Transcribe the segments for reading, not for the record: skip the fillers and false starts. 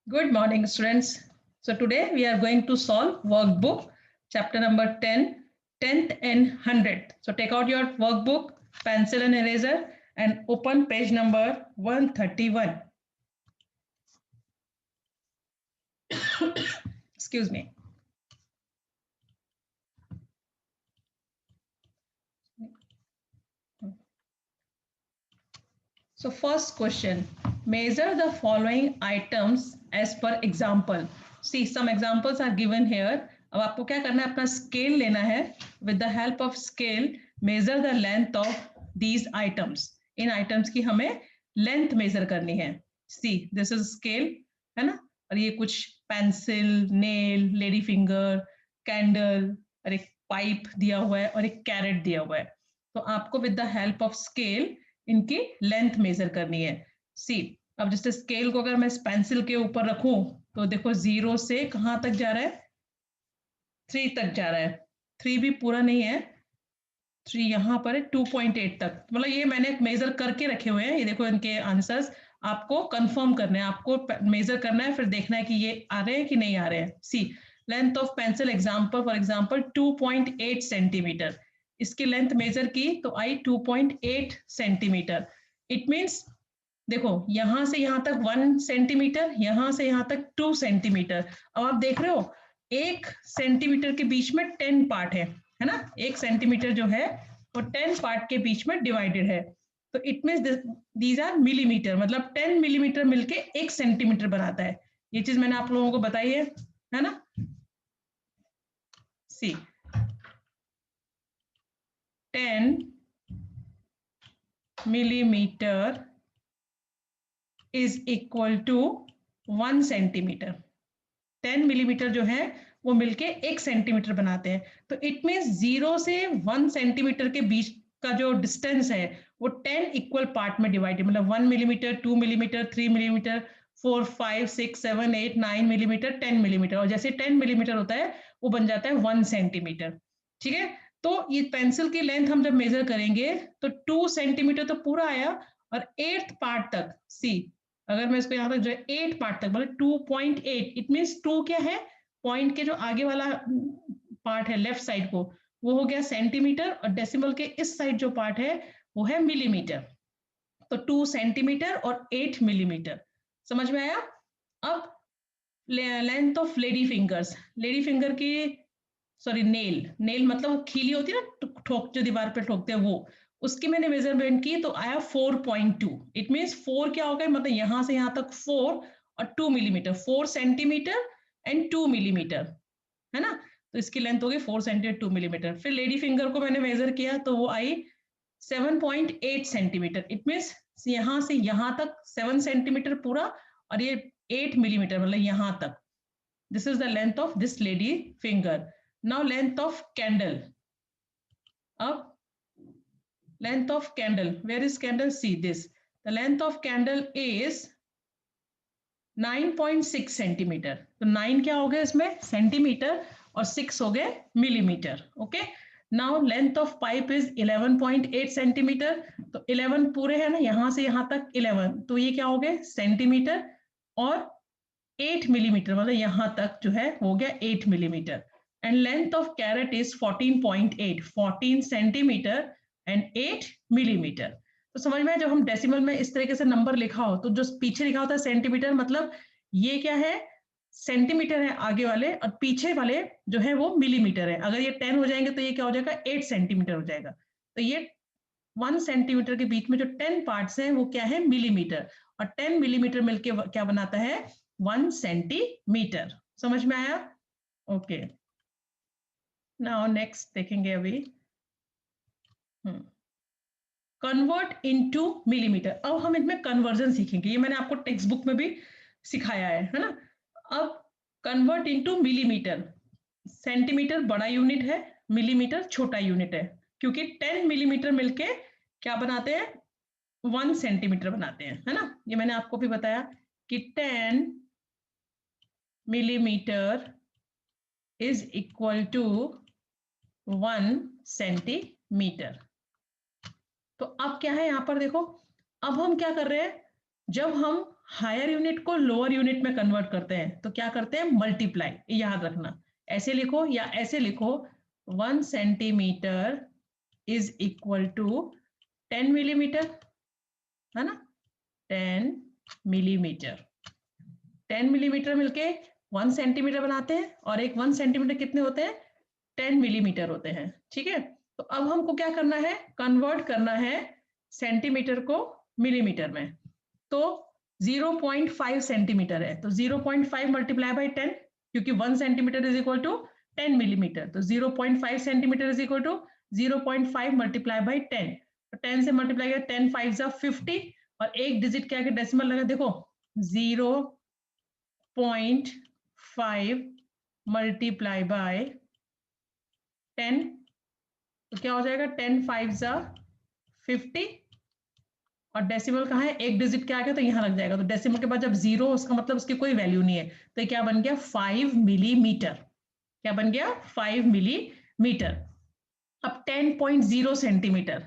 Good morning, students. So today we are going to solve workbook chapter number 10, 10th and 100th. So take out your workbook, pencil and eraser and open page number 131. Excuse me. So first question, measure the following items as per example. See, some examples are given here. अब आपको क्या करना है, अपना scale लेना है. With the help of scale, measure the length of these items. In items की हमें length measure करनी है. See, this is scale, है ना? और ये कुछ pencil, nail, lady finger, candle और एक pipe दिया हुआ है और एक carrot दिया हुआ है. तो आपको with the help of scale इनकी लेंथ मेजर करनी है. सी, अब जैसे स्केल को अगर मैं पेंसिल के ऊपर रखूं तो देखो 0 से कहां तक जा रहा है, 3 तक जा रहा है. 3 भी पूरा नहीं है, 3 यहां पर है 2.8 तक. मतलब ये मैंने मेजर करके रखे हुए हैं. ये देखो इनके आंसर्स आपको कंफर्म करने हैं, आपको मेजर करना है, फिर देखना है कि ये आ रहे हैं कि नहीं आ रहे हैं. C, length of pencil example for example 2.8 centimetre. इसकी लेंथ मेजर की तो आई 2.8 सेंटीमीटर. इट मीन्स देखो यहां से यहां तक 1 सेंटीमीटर, यहां से यहां तक 2 सेंटीमीटर. अब आप देख रहे हो 1 सेंटीमीटर के बीच में 10 पार्ट है ना. 1 सेंटीमीटर जो है वो 10 पार्ट के बीच में डिवाइडेड है. तो it means these are millimetre, मतलब 10 मिलीमीटर मिलके 1 सेंटीमीटर बनाता है. ये चीज मैंने आप लोगों को बताई है ना. सी, 10 millimeter is equal to 1 centimetre. 10 millimetre जो है वो मिलके 1 सेंटीमीटर बनाते हैं. तो इट मीन्स 0 से 1 सेंटीमीटर के बीच का जो डिस्टेंस है वो 10 इक्वल पार्ट में डिवाइडेड, मतलब 1 millimetre, 2 millimetre, 3 millimetre, 4, 5, 6, 7, 8, 9 millimetre, 10 millimetre. और जैसे 10 मिलीमीटर होता है वो बन जाता है 1 सेंटीमीटर. ठीक है. तो ये पेंसिल की लेंथ हम जब मेजर करेंगे तो 2 सेंटीमीटर तो पूरा आया और 8th पार्ट तक. सी, अगर मैं इसको यहाँ तक जो है 8 पार्ट तक मतलब 2.8, इट मीन्स 2 क्या है, पॉइंट के जो आगे वाला पार्ट है लेफ्ट साइड को वो हो गया सेंटीमीटर और डेसिमल के इस साइड जो पार्ट है वो है मिलीमीटर. तो 2 सेंटीमीटर और 8 मिलीमीटर. समझ में आया. अब length of lady fingers. Lady finger की सॉरी नेल मतलब खीली होती है ना, ठोक जो दीवार पे ठोकते हैं वो, उसकी मैंने मेजरमेंट की तो आया 4.2. इट मीन्स 4 क्या हो गया, मतलब यहां से यहां तक 4 और 2 मिलीमीटर, 4 सेंटीमीटर एंड 2 मिलीमीटर, है ना. तो इसकी लेंथ हो गई 4 सेंटीमीटर 2 मिलीमीटर. फिर लेडी फिंगर को मैंने मेजर किया तो वो आई 7.8 सेंटीमीटर. इट मीन्स यहां से यहां तक 7 सेंटीमीटर पूरा और ये 8 मिलीमीटर, मतलब यहां तक. This is the length of this lady finger. Now length of candle. Up, length of candle. Where is candle? See this. The length of candle is 9.6 centimetre. तो 9 क्या हो गया इसमें, सेंटीमीटर, और 6 हो गए millimetre. Okay. Now length of pipe is 11.8 centimetre. तो 11 पूरे है ना, यहां से यहां तक 11, तो ये क्या हो गए सेंटीमीटर और 8 मिलीमीटर, मतलब यहां तक जो है हो गया 8 millimetre. And length of carrot is 14.8, 14 centimetre and 8 millimetre. तो समझ में, जब हम डेसिमल में इस तरीके से नंबर लिखा हो तो जो पीछे लिखा होता है सेंटीमीटर, मतलब ये क्या है, सेंटीमीटर है आगे वाले और पीछे वाले जो है वो मिलीमीटर है. अगर ये 10 हो जाएंगे तो ये क्या हो जाएगा, 8 सेंटीमीटर हो जाएगा. तो ये 1 सेंटीमीटर के बीच में जो 10 पार्ट्स हैं वो क्या है, मिलीमीटर, और 10 मिलीमीटर मिलके क्या बनाता है, 1 सेंटीमीटर. समझ में आया. ओके. नाउ नेक्स्ट देखेंगे अभी कन्वर्ट इनटू मिलीमीटर. अब हम इनमें कन्वर्जन सीखेंगे, ये मैंने आपको टेक्स्ट बुक में भी सिखाया है ना. अब कन्वर्ट इनटू मिलीमीटर. सेंटीमीटर बड़ा यूनिट है, मिलीमीटर छोटा यूनिट है, क्योंकि 10 मिलीमीटर मिलके क्या बनाते हैं, 1 सेंटीमीटर बनाते हैं, है ना. ये मैंने आपको भी बताया कि 10 millimetre is equal to 1 centimetre. तो अब क्या है यहां पर देखो, अब हम क्या कर रहे हैं, जब हम हायर यूनिट को लोअर यूनिट में कन्वर्ट करते हैं तो क्या करते हैं, मल्टीप्लाई, याद रखना। ऐसे लिखो या ऐसे लिखो, 1 centimetre is equal to 10 millimetre, है ना, 10 मिलीमीटर। 10 मिलीमीटर मिलके 1 सेंटीमीटर बनाते हैं, और एक 1 सेंटीमीटर कितने होते हैं, 10 मिलीमीटर होते हैं। ठीक है, तो अब हमको क्या करना है, कन्वर्ट करना है सेंटीमीटर को मिलीमीटर में। तो 0.5 सेंटीमीटर है, तो 0.5 मल्टीप्लाई बाई 10, क्योंकि 1 centimetre is equal to 10 millimetre, तो 0.5 centimetre is equal to 0.5 multiply by 10। तो 10 से मल्टीप्लाई किया, 10 5 जा 50, और एक डिजिट क्या है, डेसिमल लगा, देखो 0.5 मल्टीप्लाई बाय 10, तो क्या हो जाएगा, 10 5 जा 50, और डेसिमल कहाँ है, एक डिजिट क्या आ गया तो यहाँ लग जाएगा, तो डेसिमल के बाद जब जीरो, उसका मतलब उसकी कोई वैल्यू नहीं है, तो क्या बन गया, 5 मिलीमीटर। क्या बन गया, 5 मिलीमीटर। अब 10.0 सेंटीमीटर,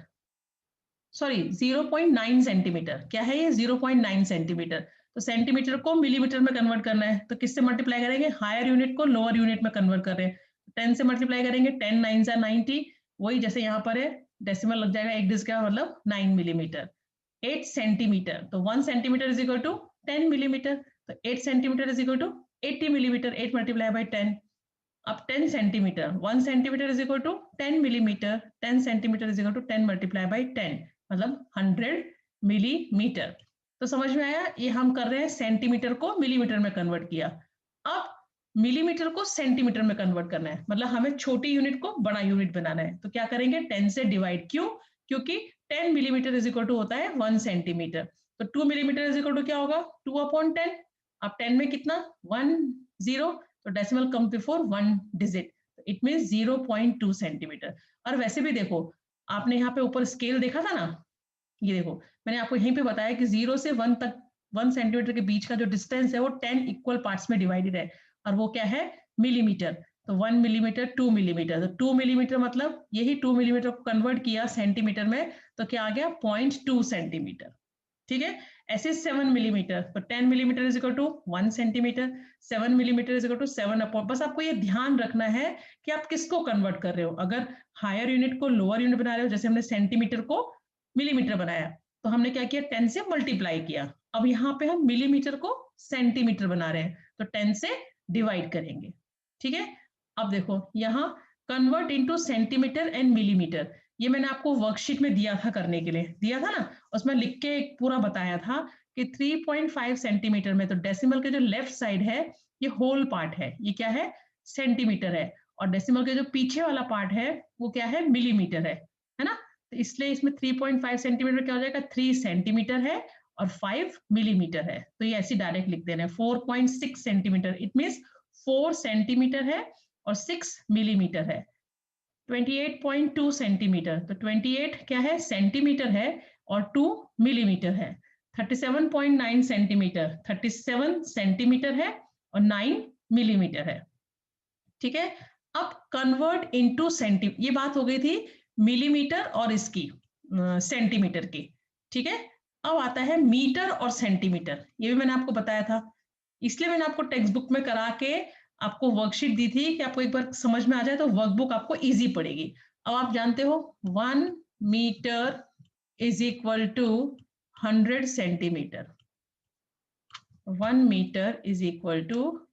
सॉरी 0.9 सेंटीमीटर, क्या है ये, 0.9 सेंटीमीटर। तो सेंटीमीटर को मिलीमीटर में कन्वर्ट करना है, तो किससे मल्टीप्लाई करेंगे, हायर यूनिट को लोअर यूनिट में कन्वर्ट कर रहे हैं, 10 से मल्टीप्लाई करेंगे, 10 9 जा 90, वही जैसे यहाँ पर है, डेसिमल लग जाएगा एक डिजिट का, मतलब 9 मिलीमीटर। 8 सेंटीमीटर, तो 1 centimetre is equal to 10 millimetre, तो 8 centimetre is equal to 80 millimetre, 8 multiply by 10। अब 10 centimetre, 1 centimetre is equal to 10 millimetre, 10 centimetre is equal to 10 multiply by 10, मतलब 100 मिलीमीटर। तो समझ में आया, ये हम कर रहे हैं सेंटीमीटर को मिलीमीटर में कन्वर्ट किया। अब मिलीमीटर को सेंटीमीटर में कन्वर्ट करना है, मतलब हमें छोटी यूनिट को बड़ा यूनिट बनाना है, तो क्या करेंगे, 10 से डिवाइड, क्यों, क्योंकि 10 मिलीमीटर इज इक्वल टू होता है 1 सेंटीमीटर, तो 2 मिलीमीटर इज इक्वल टू क्या होगा, 2/10। अब 10 में कितना, 1 0, तो decimal come before 1 digit, it means 0.2 centimetre. और वैसे भी देखो, आपने यहाँ पे ऊपर स्केल देखा था ना, ये देखो मैंने आपको यहीं पे बताया कि 0 से 1 तक 1 सेंटीमीटर के बीच का जो डिस्टेंस है वो 10 इक्वल पार्ट्स में डिवाइडेड है, और वो क्या है, मिलीमीटर। तो 1 मिलीमीटर, 2 मिलीमीटर, तो 2 मिलीमीटर मतलब यही 2 मिलीमीटर को कन्वर्ट किया सेंटीमीटर में, तो क्या आ गया, 0.2 सेंटीमीटर। ठीक है, ऐसे 7 मिलीमीटर, तो 10 millimetre is equal to 1 centimetre, 7 millimetre is equal to 7/, बस आपको ये ध्यान रखना है कि आप किसको कन्वर्ट कर रहे हो। अगर हायर यूनिट को लोअर यूनिट बना रहे हो, जैसे हमने सेंटीमीटर को मिलीमीटर बनाया, तो हमने क्या किया, 10 से मल्टीप्लाई किया। अब यहाँ पे हम मिलीमीटर को सेंटीमीटर बना रहे हैं, तो 10 से डिवाइड करेंगे। ठीक है, अब देखो यहाँ convert into centimetre and millimetre, ये मैंने आपको वर्कशीट में दिया था, करने के लिए दिया था ना, उसमें लिख के पूरा बताया था कि 3.5 सेंटीमीटर में, तो डेसिमल के जो लेफ्ट साइड है ये होल पार्ट है, ये क्या है, सेंटीमीटर है, और डेसिमल के जो पीछे वाला पार्ट है वो क्या है, मिलीमीटर है ना। तो इसलिए इसमें 3.5 सेंटीमीटर क्या हो जाएगा, 3 सेंटीमीटर है और 5 मिलीमीटर है, तो ये ऐसी डायरेक्ट लिख देना है, 4.6 सेंटीमीटर, इट मींस 4 सेंटीमीटर है और 6 मिलीमीटर है। 28.2 सेंटीमीटर, तो 28 क्या है, सेंटीमीटर है, और 2 मिलीमीटर है। 37.9 सेंटीमीटर, 37 सेंटीमीटर है और 9 मिलीमीटर है। ठीक है, अब कन्वर्ट इनटू सेंटी, ये बात हो गई थी मिलीमीटर और इसकी सेंटीमीटर की। ठीक है, अब आता है मीटर और सेंटीमीटर, ये भी मैंने आपको बताया था, इसलिए मैंने आपको टेक्स्ट बुक में करा के आपको वर्कशीट दी थी कि आपको एक बार समझ में आ जाए तो वर्कबुक आपको इजी पड़ेगी। अब आप जानते हो 1 metre is equal to 100 centimetre, 1 metre is equal to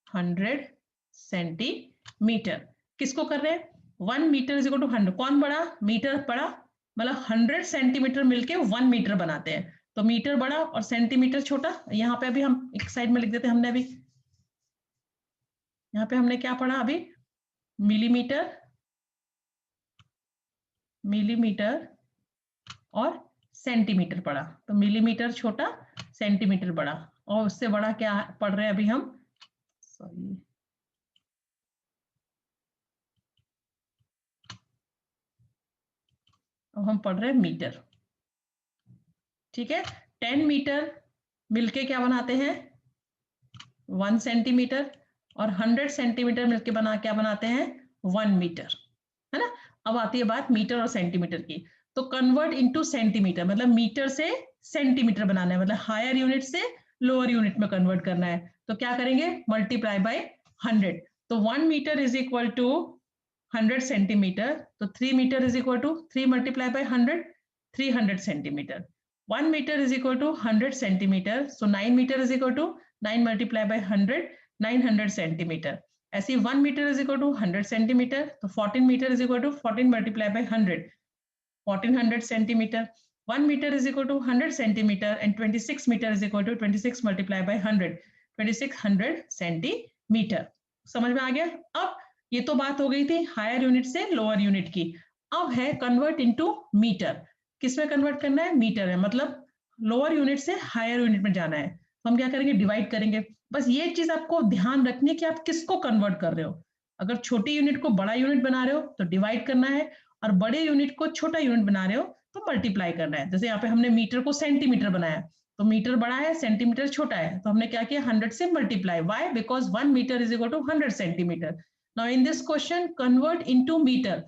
100 centimetre. किसको कर रहे हैं, 1 मीटर इज इक्वल टू 100, कौन बड़ा, मीटर बड़ा, मतलब 100 सेंटीमीटर मिलके 1 मीटर बनाते हैं, तो मीटर बड़ा और सेंटीमीटर छोटा। यहाँ पे अभी हम एक साइड में लिख देते हैं, हमने अभी यहाँ पे हमने क्या पढ़ा अभी, मिलीमीटर, मिलीमीटर और सेंटीमीटर पढ़ा, तो मिलीमीटर छोटा, सेंटीमीटर बड़ा, और उससे बड़ा क्या पढ़ रहे हैं अभी हम, सॉरी अब हम पढ़ रहे हैं मीटर। ठीक है, 10 मीटर मिलके क्या बनाते हैं, 1 सेंटीमीटर, और 100 सेंटीमीटर मिलके बना क्या बनाते हैं, 1 मीटर, है ना। अब आती है बात मीटर और सेंटीमीटर की, तो कन्वर्ट इनटू सेंटीमीटर, मतलब मीटर से सेंटीमीटर बनाना है, मतलब हायर यूनिट से लोअर यूनिट में कन्वर्ट करना है। तो क्या करेंगे, मल्टीप्लाई बाय 100। तो 1 metre is equal to 100 centimetre, तो 3 metre is equal to 3 multiply by 100, 300 centimetre. 1 metre is equal to 100 centimetre, so 9 metre is equal to 9 multiply by 100, 900 centimetre. ऐसे 1 metre is equal to 100 centimetre, तो 14 metre is equal to 14 multiply by 100, 1400 centimetre. 1 metre is equal to 100 centimetre and 26 metre is equal to 26 multiply by 100, 2600 centimetre. समझ में आ गया? अब ये तो बात हो गई थी हायर यूनिट से लोअर यूनिट की। अब है कन्वर्ट इनटू मीटर। किसमें कन्वर्ट करना है? मीटर है, मतलब लोअर यूनिट से हायर यूनिट में जाना है। तो हम क्या करेंगे, डिवाइड करेंगे। बस ये चीज आपको ध्यान रखनी है कि आप किसको कन्वर्ट कर रहे हो। अगर छोटी यूनिट को बड़ा यूनिट बना रहे हो तो डिवाइड करना है, और बड़े यूनिट को छोटा यूनिट बना रहे हो तो मल्टीप्लाई करना है। जैसे यहाँ पे हमने मीटर को सेंटीमीटर बनाया, तो मीटर बड़ा है, सेंटीमीटर छोटा है, तो हमने क्या किया, 100 से multiply. Why? Because 1 metre is equal to 100 centimetre. Now in this question convert into metre,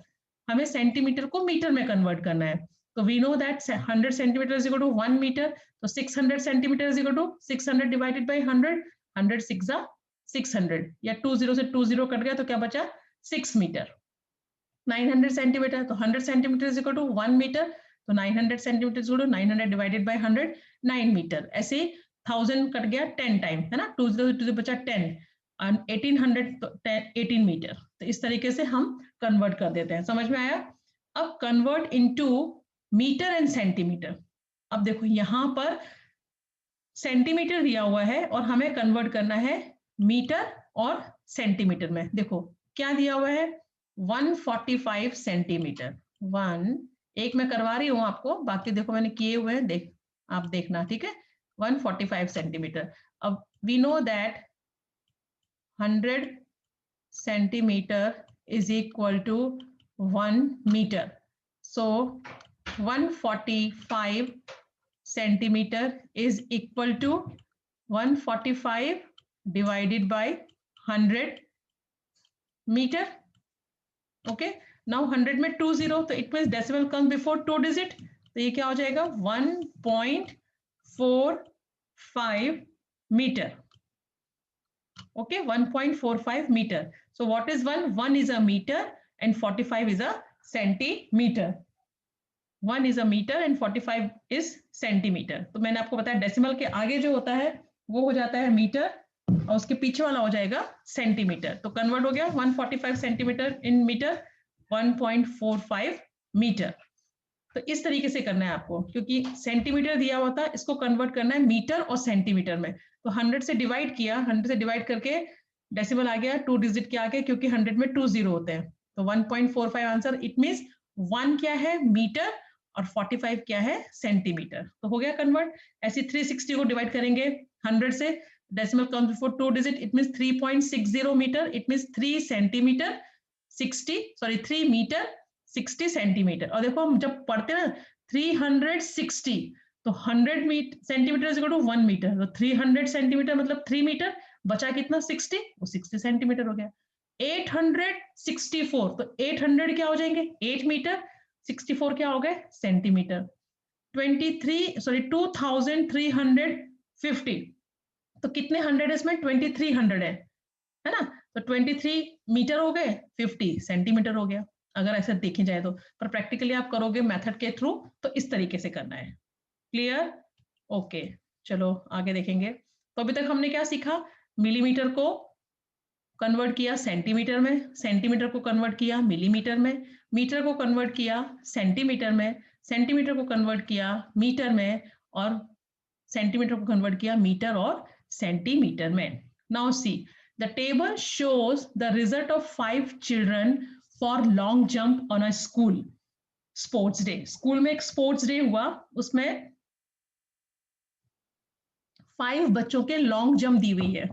हमें सेंटीमीटर को मीटर में कन्वर्ट करना है। तो we know that 100 centimetre is equal to 1 metre, तो 600 centimetre is equal to 600 divided by 100, 100 6 600, या 20 से 20 cut गया तो क्या बचा, 6 मीटर। 900 सेंटीमीटर, तो 100 centimetre is equal to 1 metre, तो 900 centimetre is equal to 900 divided by 100, 9 metre. ऐसे 1000 कट गया 10 टाइम, है ना, 20 से 20 बचा 10, और 1800 तो 18 मीटर। तो इस तरीके से हम कन्वर्ट कर देते हैं। समझ में आया? अब convert into metre and centimetre. अब देखो यहां पर सेंटीमीटर दिया हुआ है और हमें कन्वर्ट करना है मीटर और सेंटीमीटर में। देखो क्या दिया हुआ है, 145 सेंटीमीटर। एक मैं करवा रही हूं आपको, बाकी देखो मैंने किए हुए हैं, आप देखना, ठीक है। 145 सेंटीमीटर। अब we know that 100 centimetre is equal to 1 metre, so 145 centimeter is equal to 145 divided by 100 meter. Okay, now 100 में 20, तो it means decimal comes before 2 digit, तो ये क्या हो जाएगा, 1.45 meter. Okay, 1.45 meter. So what is 1? 1 is a meter and 45 is a centimeter. 1 is a meter and 45 is centimeter. तो मैंने आपको बताया डेसिमल के आगे जो होता है वो हो जाता है मीटर, और उसके पीछे वाला हो जाएगा सेंटीमीटर। तो कन्वर्ट हो गया 145 सेंटीमीटर इन मीटर, 1.45 मीटर। तो इस तरीके से करना है आपको, क्योंकि सेंटीमीटर दिया हुआ था, इसको कन्वर्ट करना है मीटर और सेंटीमीटर में। तो 100 से डिवाइड किया, 100 से डिवाइड करके डेसिमल आ गया 2 डिजिट के आगे, क्योंकि 100 में 20 होते हैं। तो 1.45 आंसर। इट मींस 1 क्या है, मीटर, और 45 क्या है, सेंटीमीटर। तो हो गया कन्वर्ट। ऐसे 360 को डिवाइड करेंगे 100 से, decimal comes before 2 digit, it means 3.60 metre, it means 3 centimetre 3 metre 60 centimetre. और देखो हम जब पढ़ते हैं ना 360, तो 100 centimetre is equal to 1 metre, तो 300 सेंटीमीटर मतलब 3 मीटर, बचा कितना 60, वो 60 सेंटीमीटर हो गया। 864, तो 800 क्या हो जाएंगे, 8 मीटर, 64 क्या हो गए, सेंटीमीटर। 2350, तो कितने 100 इसमें, 2300 है ना, तो 23 मीटर हो गए, 50 सेंटीमीटर हो गया, अगर ऐसा देखी जाए तो। पर प्रैक्टिकली आप करोगे मेथड के थ्रू तो इस तरीके से करना है। क्लियर? ओके, चलो आगे देखेंगे। तो अभी तक हमने क्या सीखा, मिलीमीटर को कन्वर्ट किया सेंटीमीटर में, सेंटीमीटर को कन्वर्ट किया मिलीमीटर में, मीटर को कन्वर्ट किया सेंटीमीटर में, सेंटीमीटर को कन्वर्ट किया मीटर में, और सेंटीमीटर को कन्वर्ट किया मीटर और सेंटीमीटर में। Now see the table shows the result of 5 children for long jump on a school sports day. School में एक स्पोर्ट्स डे हुआ, उसमें 5 बच्चों के लॉन्ग जंप दी हुई है।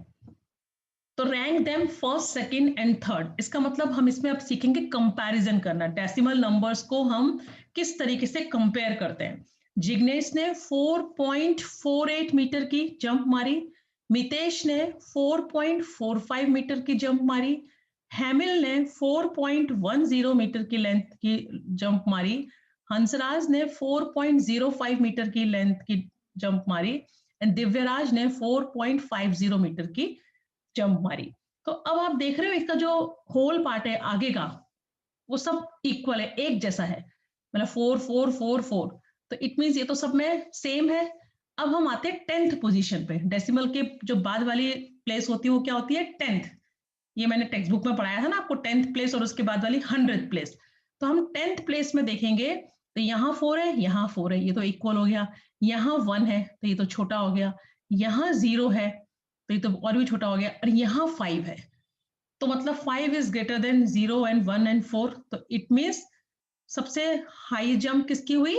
तो rank them first, second and third. इसका मतलब हम इसमें अब सीखेंगे कंपैरिजन करना, डेसिमल नंबर्स को हम किस तरीके से कंपेयर करते हैं। जिग्नेश ने 4.48 मीटर की जंप मारी, मितेश ने 4.45 मीटर की जंप मारी, हैमिल ने 4.10 मीटर की लेंथ की जंप मारी, हंसराज ने 4.05 मीटर की लेंथ की जंप मारी एंड दिव्यराज ने 4.50 मीटर की जंप मारी। तो अब आप देख रहे हो इसका जो होल पार्ट है आगे का वो सब इक्वल है, एक जैसा है, मतलब 4 4 4 4। तो इट मीन्स ये तो सब में सेम है। अब हम आते हैं 10th पोजीशन पे। डेसिमल के जो बाद वाली प्लेस होती है वो क्या होती है? 10th। ये मैंने टेक्स्ट बुक में पढ़ाया था ना आपको, 10th प्लेस और उसके बाद वाली 100th प्लेस। तो हम 10th प्लेस में देखेंगे तो यहाँ 4 है, यहाँ 4 है, ये तो इक्वल हो गया। यहाँ 1 है तो ये तो छोटा हो गया। यहाँ 0 है तो ये तो और भी छोटा हो गया, और यहाँ 5 है तो मतलब 5 is greater than 0 and 1 and 4। तो इट मीन्स सबसे हाई जंप किसकी हुई?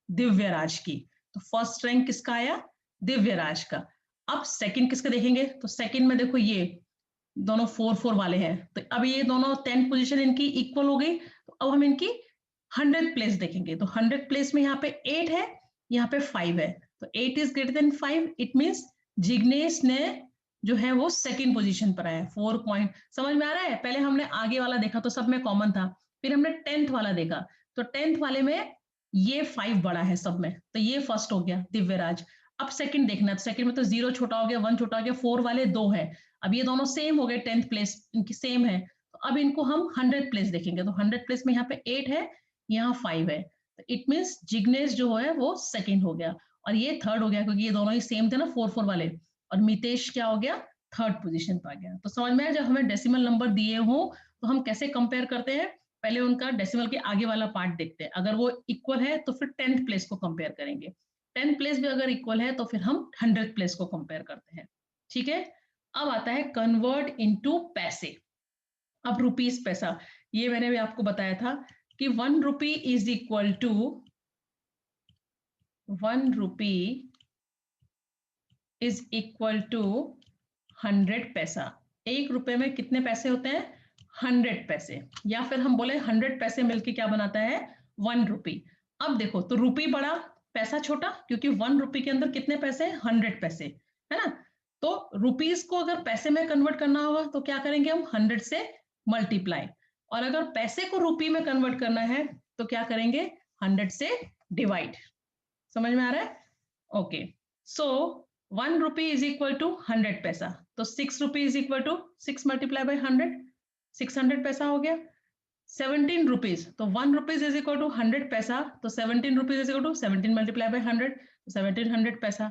दिव्यराज की। तो फर्स्ट रैंक किसका आया? दिव्यराज का। अब सेकंड किसका देखेंगे? तो सेकंड में देखो ये दोनों 4 4 वाले हैं, तो अब ये दोनों 10th पोजीशन इनकी इक्वल हो गई। तो अब हम इनकी 100th प्लेस देखेंगे। तो 100th प्लेस में यहाँ पे 8 है, यहाँ पे 5 है, तो 8 is greater than 5। It means Jignesh ने जो है वो सेकंड पोजीशन पर आया। 4 पॉइंट समझ में आ रहा है? पहले हमने आगे वाला देखा तो सब में कॉमन था, फिर हमने 10th वाला देखा तो 10th वाले में ये 5 बड़ा है सब में, तो ये फर्स्ट हो गया दिव्यराज। अब सेकंड देखना, तो सेकंड में तो 0 छोटा हो गया, 1 छोटा हो गया, 4 वाले 2 है। अब ये दोनों सेम हो गए, 10th प्लेस इनकी सेम है। तो अब इनको हम 100th प्लेस देखेंगे। तो 100th प्लेस में यहाँ पे 8 है, यहाँ 5 है, तो इट मीन्स जिग्नेश जो है वो सेकंड हो गया और ये थर्ड हो गया, क्योंकि ये दोनों ही सेम थे ना 4 4 वाले। और मितेश क्या हो गया? थर्ड पोजीशन पर आ गया। तो समझ में आया? जब हमें डेसिमल नंबर दिए हो तो हम कैसे कंपेयर करते हैं? पहले उनका डेसिमल के आगे वाला पार्ट देखते हैं, अगर वो इक्वल है तो फिर 10th प्लेस को कंपेयर करेंगे। 10th प्लेस भी अगर इक्वल है तो फिर हम 100th प्लेस को कंपेयर करते हैं। ठीक है, अब आता है कन्वर्ट इनटू पैसे। अब रुपीस पैसा, ये मैंने भी आपको बताया था कि 1 rupee is equal to 1 rupee is equal to 100 paisa. 1 रुपए में कितने पैसे होते हैं? 100 पैसे, या फिर हम बोले 100 पैसे मिलके क्या बनाता है? 1 रुपी। अब देखो, तो रुपी बड़ा पैसा छोटा, क्योंकि 1 रुपी के अंदर कितने पैसे? 100 पैसे, है ना? तो रुपीस को अगर पैसे में कन्वर्ट करना होगा तो क्या करेंगे हम? 100 से मल्टीप्लाई। और अगर पैसे को रुपी में कन्वर्ट करना है तो क्या करेंगे? 100 से डिवाइड। समझ में आ रहा है? Okay, so 1 rupee is equal to 100 paisa, तो 6 rupee is equal to 6 multiply by 100, 600 पैसा हो गया। 17 रुपीज, तो 1 rupees is equal to 100 paisa, तो 17 rupees is equal to 17 multiply by 100, तो 1700 पैसा।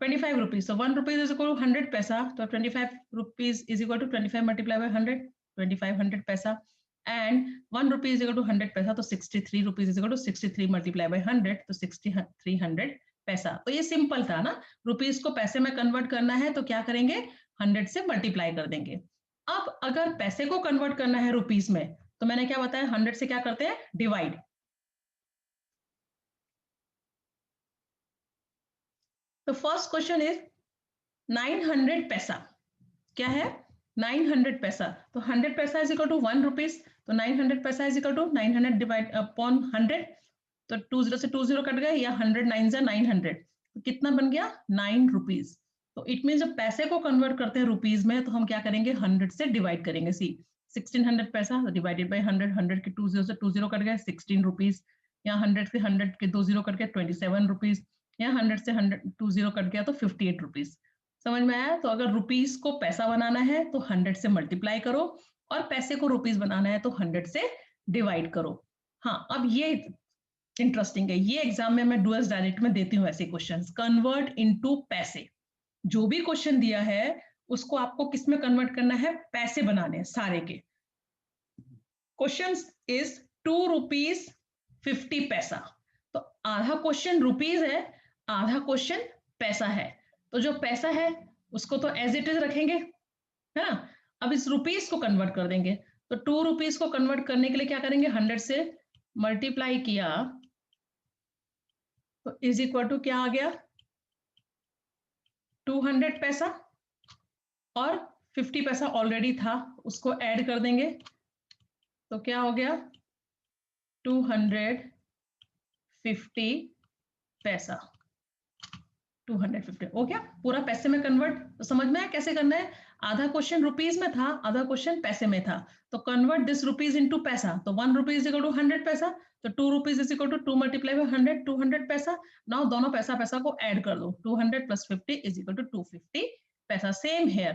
25 रुपीज, तो 1 rupees is equal to 100 paisa, तो 25 rupees is equal to 25 multiply by 100, 2500 paisa. And 1 rupee is equal to 100 paisa, तो 63 rupees is equal to 63 multiply by 100, तो 6300 पैसा। तो ये सिंपल था ना, रुपीस को पैसे में कन्वर्ट करना है तो क्या करेंगे? 100 से मल्टीप्लाई कर देंगे। अब अगर पैसे को कन्वर्ट करना है रुपीस में तो मैंने क्या बताया? 100 से क्या करते हैं? डिवाइड। तो फर्स्ट क्वेश्चन इज 900 पैसा क्या है? 900 पैसा, तो 100 पैसा इज इक्वल टू 1 रुपीज, तो 900 paisa is equal to 900 divide upon 100, तो 20 से 20 कट गए, या 100 9 से 900, तो कितना बन गया? 9 रुपीज। तो इट मीन जब पैसे को कन्वर्ट करते हैं रुपीज में तो हम क्या करेंगे? 100 से डिवाइड करेंगे। सी 1600 पैसा डिवाइडेड बाई 100, 100 के 20 से 20 कट गए, 16 रुपीज। यहाँ 100 से 100 के 20 कट गए, 27 रुपीज। यहाँ 100 से 100 20 कट गया तो 58 रुपीज। समझ में आया? तो अगर रुपीज को पैसा बनाना है तो 100 से मल्टीप्लाई करो, और पैसे को रुपीज बनाना है तो 100 से डिवाइड करो। हाँ, अब ये इंटरेस्टिंग है, ये एग्जाम में मैं डुअल्स डायरेक्ट में देती हूँ ऐसे क्वेश्चंस, कन्वर्ट इनटू पैसे। जो भी क्वेश्चन दिया है उसको आपको किस में कन्वर्ट करना है? पैसे बनाने हैं सारे के। क्वेश्चन इज 2 रुपीज 50 पैसा, तो आधा क्वेश्चन रुपीज है, आधा क्वेश्चन पैसा है। तो जो पैसा है उसको तो एज इट इज रखेंगे, है ना? अब इस रुपीज को कन्वर्ट कर देंगे, तो 2 रुपीज को कन्वर्ट करने के लिए क्या करेंगे? 100 से मल्टीप्लाई किया तो इज इक्वल टू क्या आ गया? 200 पैसा, और 50 पैसा ऑलरेडी था उसको ऐड कर देंगे, तो क्या हो गया? 250 पैसा। 250 हो गया पूरा पैसे में कन्वर्ट। तो समझ में आया कैसे करना है? आधा क्वेश्चन रुपीज में था, आधा क्वेश्चन पैसे में था, तो कन्वर्ट दिस रुपीज इनटू पैसा। तो 1 rupees is equal to 100 paisa, तो 2 rupees is equal to 2 multiply by 100, 200 पैसा। नाउ दोनों पैसा पैसा को ऐड कर दो, 200 प्लस 50 इज इक्वल टू 250 पैसा। Same here,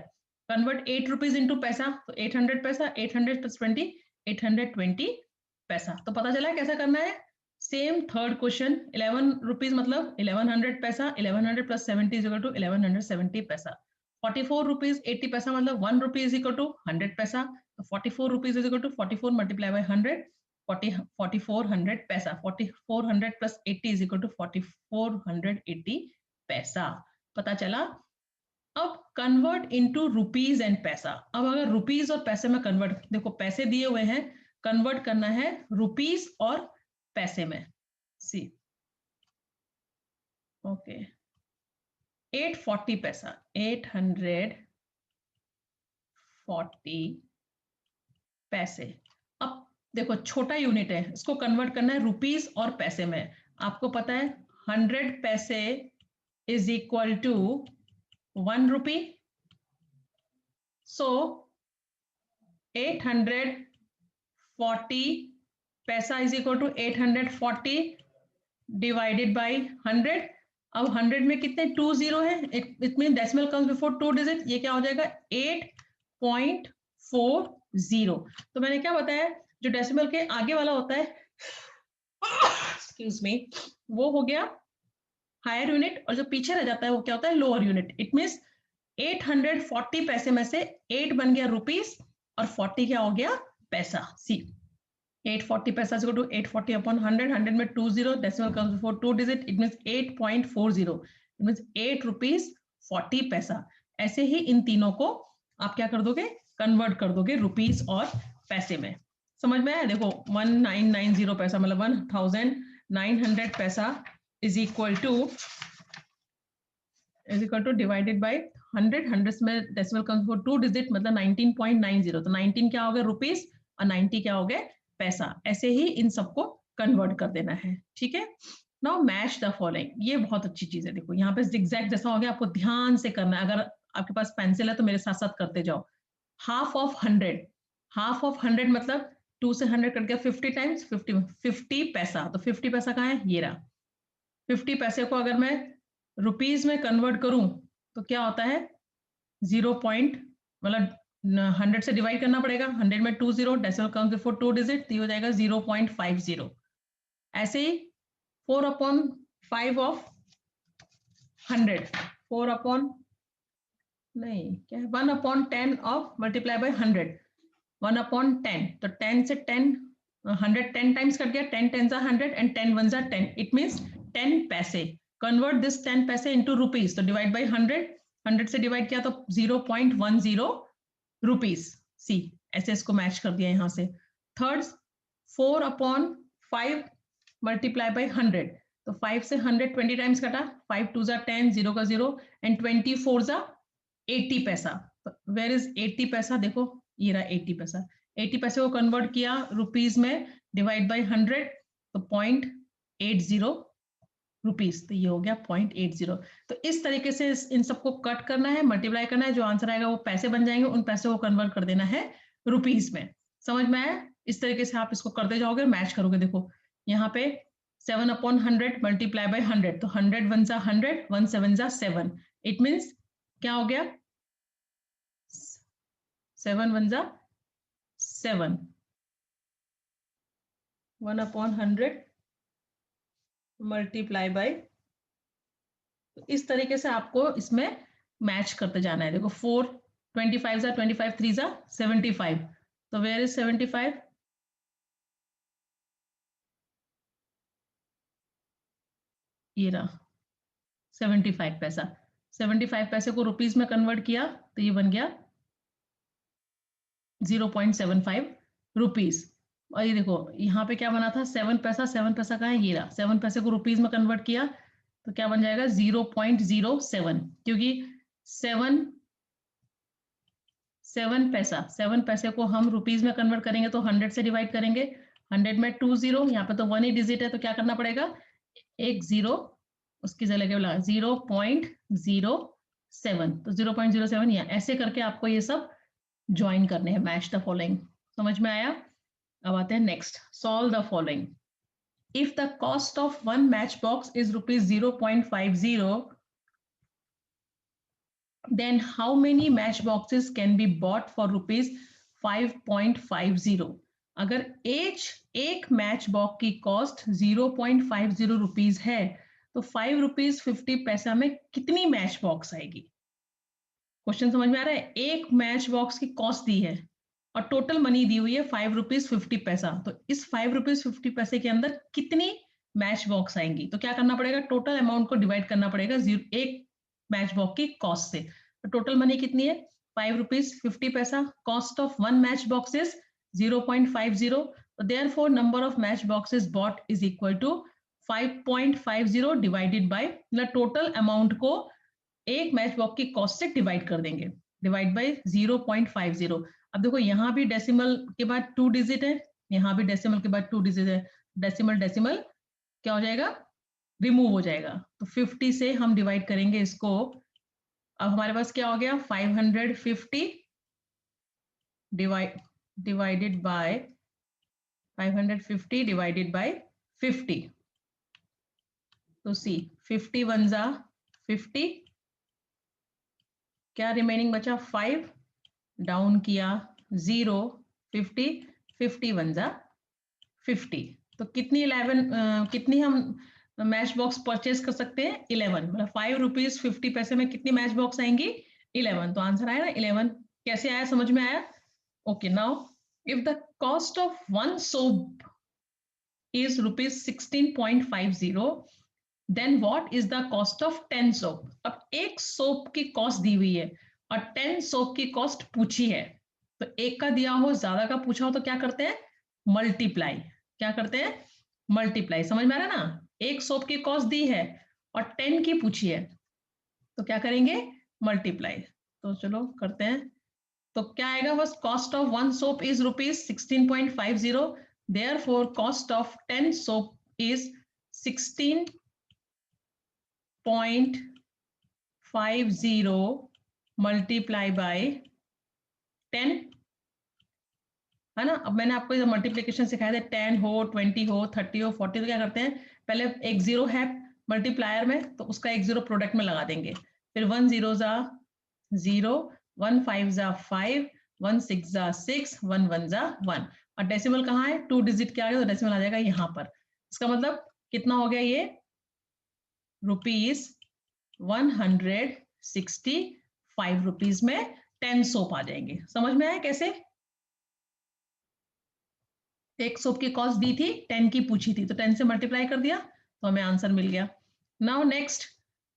convert 8 rupees into पैसा, तो 800 पैसा, 800 प्लस 20 820 पैसा। तो पता चला कैसा करना है? सेम थर्ड क्वेश्चन, 11 रुपीज मतलब 1100 पैसा, 1100 प्लस 70 इज इक्वल टू 1170 पैसा। 44 रुपीज 80 पैसा मतलब 1 rupees is equal to 100 paisa, तो 44 rupees is equal to 44 multiply by 100, 4400 पैसा। 4400 प्लस 80 इज इक्वल टू 4480 पैसा। पता चला? अब कन्वर्ट इनटू रुपीज एंड पैसा। अब अगर रुपीज और पैसे में कन्वर्ट, देखो पैसे दिए हुए हैं, कन्वर्ट करना है रुपीज और पैसे में। सी ओके 840 पैसा, 840 पैसे। अब देखो छोटा यूनिट है, इसको कन्वर्ट करना है रुपीज और पैसे में। आपको पता है 100 paise is equal to 1 rupee, so 840 paisa is equal to 840 divided by 100। अब 100 में कितने 2 जीरो है, it mean decimal comes before 2 digit, ये क्या हो जाएगा 8.40। तो मैंने क्या बताया, जो डेसिमल के आगे वाला होता है एक्सक्यूज मी, वो हो गया हायर यूनिट, और जो पीछे रह जाता है वो क्या होता है लोअर यूनिट। इट मीन्स 840 पैसे में से 8 बन गया रुपीस और 40 क्या हो गया पैसा। सी 840 पैसा इक्वल टू 840 अपॉन 100, 100 में 2 zero, decimal comes before 2 digit, it means 8.40, it means 8 rupees 40 पैसा। ऐसे ही इन तीनों को आप क्या कर दोगे, कन्वर्ट कर दोगे रुपीज और पैसे में। समझ में आया? देखो 1990 पैसा मतलब 1900 पैसा is equal two divided by 100, 100 में डेसिमल कम्स बिफोर 2 डिजिट मतलब 19.90, तो 19 क्या हो गया रुपीज और 90 क्या हो गया पैसा। ऐसे ही इन सबको कन्वर्ट कर देना है, ठीक है। नाउ मैच द फॉलोइंग, ये बहुत अच्छी चीज है। देखो यहाँ पे जिगजैग जैसा हो गया, आपको ध्यान से करना है। अगर आपके पास पेंसिल है तो मेरे साथ साथ करते जाओ। हाफ ऑफ 100, हाफ ऑफ 100 मतलब 2 से 100 कट गया 50 टाइम्स 50 पैसा, तो 50 पैसा कहाँ है, ये रहा। 50 पैसे को अगर मैं रुपीज में कन्वर्ट करूं तो क्या होता है 0 पॉइंट, मतलब 100 से डिवाइड करना पड़ेगा, 100 में 2 zero, decimal comes before 2 digit, तो ये हो जाएगा 0.50। ऐसे ही 4/5 ऑफ 100, 4 अपॉन नहीं क्या है 1/10 ऑफ मल्टीप्लाई बाय 100, 1/10, तो 10 से 10 100 10 टाइम्स कट गया, 10 10 100 एंड 10 1 10, इट मींस 10 पैसे। कन्वर्ट दिस 10 पैसे इनटू रुपीज, तो डिवाइड बाय 100, 100 से डिवाइड किया तो 0.10 रुपीज। सी ऐसे इसको मैच कर दिया यहां से। थर्ड 4/5 मल्टीप्लाई बाय 100, तो 5 से 100 20 टाइम्स कटा, 5 2 जा 10, 0 का 0 एंड 24 जा 80 पैसा। वेयर इज 80 पैसा, देखो ये रहा 80 पैसा। 80 पैसे को कन्वर्ट किया रुपीज में, डिवाइड बाय 100, तो 0.80 रुपीज, तो ये हो गया 0.80। तो इस तरीके से इन सबको कट करना है, मल्टीप्लाई करना है, जो आंसर आएगा वो पैसे बन जाएंगे, उन पैसे को कन्वर्ट कर देना है रुपीज में। समझ में आया? इस तरीके से आप इसको करते जाओगे, मैच करोगे। देखो यहाँ पे 7/100 मल्टीप्लाई बाय 100, तो 100 1 जा 100, 1 7 जा 7, इट मीन्स क्या हो गया 7 1 जा 7, 1/100 मल्टीप्लाई बाय, तो इस तरीके से आपको इसमें मैच करते जाना है। देखो 4 25 जा 25, 3 जा 75, तो वेयर इज 75, ये रहा 75 पैसा। 75 पैसे को रुपीज में कन्वर्ट किया तो ये बन गया 0.75 रुपीज। और ये देखो यहाँ पे क्या बना था 7 पैसा, 7 पैसा कहाँ है, ये रहा। 7 पैसे को रुपीज में कन्वर्ट किया तो क्या बन जाएगा 0.07, क्योंकि 7 पैसे को हम रुपीज में कन्वर्ट करेंगे तो 100 से डिवाइड करेंगे, 100 में 2 जीरो, यहाँ पे तो 1 ही डिजिट है, तो क्या करना पड़ेगा एक जीरो उसकी जगह क्या लगा 0.07, तो 0.07 या ऐसे करके आपको ये सब ज्वाइन करने हैं, मैच द फॉलोइंग। समझ में आया? अब आते हैं next, solve the following. If the cost of one match box is rupees 0.50, then how many match boxes can be bought for rupees 5.50? अगर एक मैच बॉक्स की कॉस्ट 0.50 रुपीज है तो 5 रुपीज 50 पैसा में कितनी मैच बॉक्स आएगी? क्वेश्चन समझ में आ रहा है? एक मैच बॉक्स की कॉस्ट दी है और टोटल मनी दी हुई है 5 रुपीज 50 पैसा, तो इस 5 रुपीज 50 पैसे के अंदर कितनी मैच बॉक्स आएंगी? तो क्या करना पड़ेगा? टोटल अमाउंट को डिवाइड करना पड़ेगा एक मैच बॉक्स की कॉस्ट से। तो टोटल मनी कितनी है? 5 रुपीज 50 पैसा। Cost of one match box is 0.50, therefore number of match boxes bought is equal to 5.50 divided by, मतलब टोटल अमाउंट को एक मैच बॉक्स की कॉस्ट से डिवाइड कर देंगे, डिवाइड बाय 0.50। अब देखो यहाँ भी डेसिमल के बाद 2 डिजिट है, यहाँ भी डेसिमल के बाद 2 डिजिट है, डेसिमल डेसिमल क्या हो जाएगा? रिमूव हो जाएगा। तो 50 से हम डिवाइड करेंगे इसको। अब हमारे पास क्या हो गया? 550 डिवाइडेड बाय 550 डिवाइडेड बाय 50। तो सी 50 वन जा 50, क्या रिमेनिंग बचा? 5, डाउन किया 0, 50, 50 वन जा 50। तो कितनी 11 कितनी हम मैच बॉक्स परचेज कर सकते हैं? 11, मतलब 5 रुपीज 50 पैसे में कितनी मैच बॉक्स आएंगी? 11। तो आंसर आया ना 11। कैसे आया? समझ में आया? Okay, now if the cost of one soap is rupees 16.50, then what is the cost of 10 soap? अब एक सोप की कॉस्ट दी हुई है और 10 सोप की कॉस्ट पूछी है, तो एक का दिया हो ज्यादा का पूछा हो तो क्या करते हैं? मल्टीप्लाई। क्या करते हैं? मल्टीप्लाई। समझ में आ रहा है ना? एक सोप की कॉस्ट दी है और 10 की पूछी है, तो क्या करेंगे? मल्टीप्लाई। तो चलो करते हैं। तो क्या आएगा? बस cost of one soap is rupees 16.50, therefore cost of 10 soap is 16.50 multiply by 10, है ना? अब मैंने आपको मल्टीप्लीकेशन सिखाया था, 10 हो 20 हो 30 हो 40, तो क्या करते हैं? पहले एक जीरो है मल्टीप्लायर में, तो उसका एक जीरो प्रोडक्ट में लगा देंगे, फिर 1 0 जा 0, 1 5 जा 5, 1 6 जा 6, 1 1 जा 1। और डेसिमल कहाँ है? 2 डिजिट के आगे, तो डेसिमल आ जाएगा यहाँ पर। इसका मतलब कितना हो गया? ये रुपीज 165 रुपीज में 10 सोप आ जाएंगे। समझ में आया कैसे? एक सोप की कॉस्ट दी थी, 10 की पूछी थी, तो 10 से मल्टीप्लाई कर दिया तो हमें आंसर मिल गया। Now next,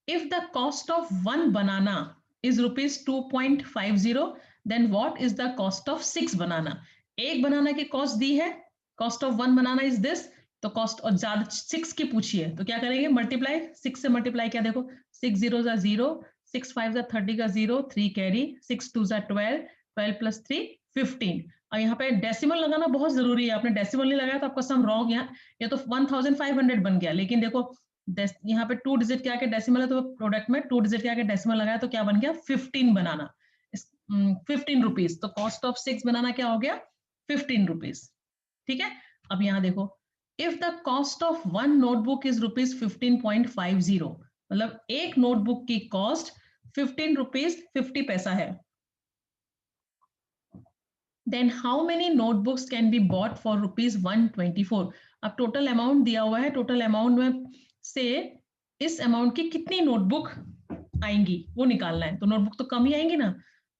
if the cost of one banana is rupees 2.50, then what is the cost of 6 banana? एक बनाना की कॉस्ट दी है, cost of one banana is this, तो कॉस्ट और ज्यादा 6 की पूछी है, तो क्या करेंगे? मल्टीप्लाई। 6 से मल्टीप्लाई किया, देखो 6 0 जा 0, 6 5 जा 30 का 0, 3 कैरी, 6 2 जा 12, 12 प्लस 3 15। और यहाँ पे डेसिमल लगाना बहुत जरूरी है, आपने डेसिमल नहीं लगाया तो आपका सम रॉन्ग। यहाँ ये तो 1500 बन गया, लेकिन देखो यहाँ पे 2 डिजिट के आगे डेसिमल है, तो प्रोडक्ट में 2 डिजिट के आगे डेसिमल लगाया तो क्या बन गया? 15 बनाना, 15 रुपीज। तो कॉस्ट ऑफ 6 बनाना क्या हो गया? 15 रुपीज। ठीक है। अब यहाँ देखो, if the cost of one notebook is rupees 15.50, मतलब एक नोटबुक की कॉस्ट 15 रुपीज 50 पैसा है, then how many notebooks can be bought for rupees 124? अब टोटल अमाउंट दिया हुआ है, टोटल अमाउंट में से इस अमाउंट की कितनी नोटबुक आएंगी वो निकालना है। तो नोटबुक तो कम ही आएंगी ना,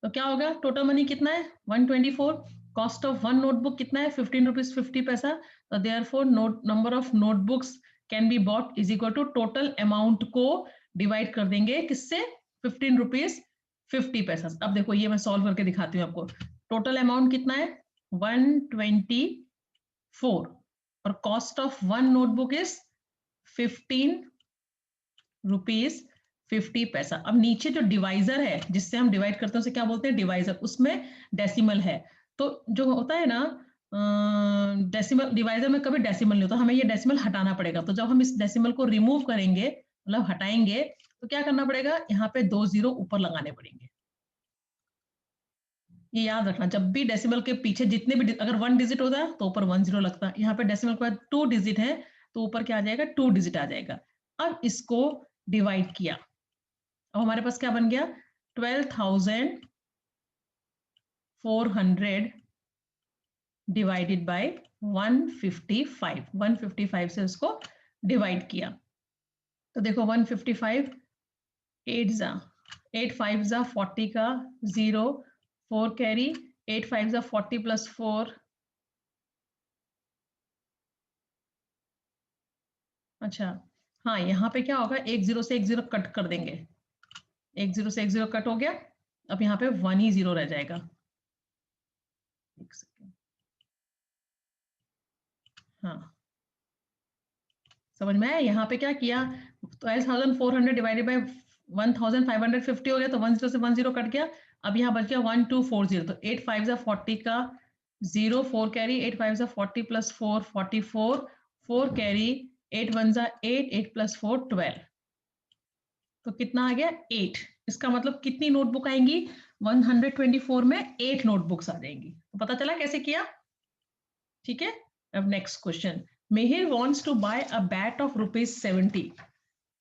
तो क्या होगा? टोटल मनी कितना है? 124। कॉस्ट ऑफ वन नोटबुक कितना है? 15 रुपीज 50 पैसा। तो therefore number of notebooks can be bought is equal to total amount को डिवाइड कर देंगे किससे? 15 रुपीज 50 पैसा। अब देखो ये मैं सॉल्व करके दिखाती हूँ आपको। टोटल अमाउंट कितना है? 124 और cost of one notebook is 15 rupees 50 पैसा। अब नीचे जो डिवाइजर है जिससे हम डिवाइड करते हैं उसे क्या बोलते हैं? डिवाइजर। उसमें डेसिमल है, तो जो होता है ना डेसिमल, डिवाइजर में कभी डेसिमल नहीं होता, हमें ये डेसिमल हटाना पड़ेगा। तो जब हम इस डेसिमल को रिमूव करेंगे मतलब हटाएंगे तो क्या करना पड़ेगा, यहाँ पे 2 जीरो ऊपर लगाने पड़ेंगे। ये याद रखना, जब भी डेसिमल के पीछे जितने भी अगर 1 डिजिट होता है तो ऊपर 1 जीरो लगता है, यहाँ पे डेसिमल के बाद 2 डिजिट है तो ऊपर क्या आ जाएगा, 2 डिजिट आ जाएगा। अब इसको डिवाइड किया, अब हमारे पास क्या बन गया, 12,400 डिवाइडेड बाय 155। 155 से उसको डिवाइड किया तो देखो 155 8 जा 8 5 जा 40 का 0 4 कैरी 8 5 जा 40 प्लस 4, अच्छा हाँ यहाँ पे क्या होगा, 1 जीरो से 1 जीरो कट कर देंगे, 1 जीरो से 1 जीरो कट हो गया, अब यहाँ पे 1 ही जीरो रह जाएगा। एक सेकेंड, हाँ समझ में आया, यहाँ पे क्या किया, 12,400 डिवाइडेड बाय 1,550 हो गया तो 1 जीरो से 1 जीरो कट गया, अब यहाँ बच गया 1240, तो 8 5 जा 40 का 0 4 कैरी 8 5 जा 40 प्लस 4 44 4 कैरी 8 1 जा 8 8 प्लस 4 12, तो कितना आ गया 8। इसका मतलब कितनी नोटबुक आएंगी, 124 में 8 नोटबुक्स आ जाएंगी। तो पता चला कैसे किया, ठीक है। अब next question, Mihir wants to buy a bat of ₹70,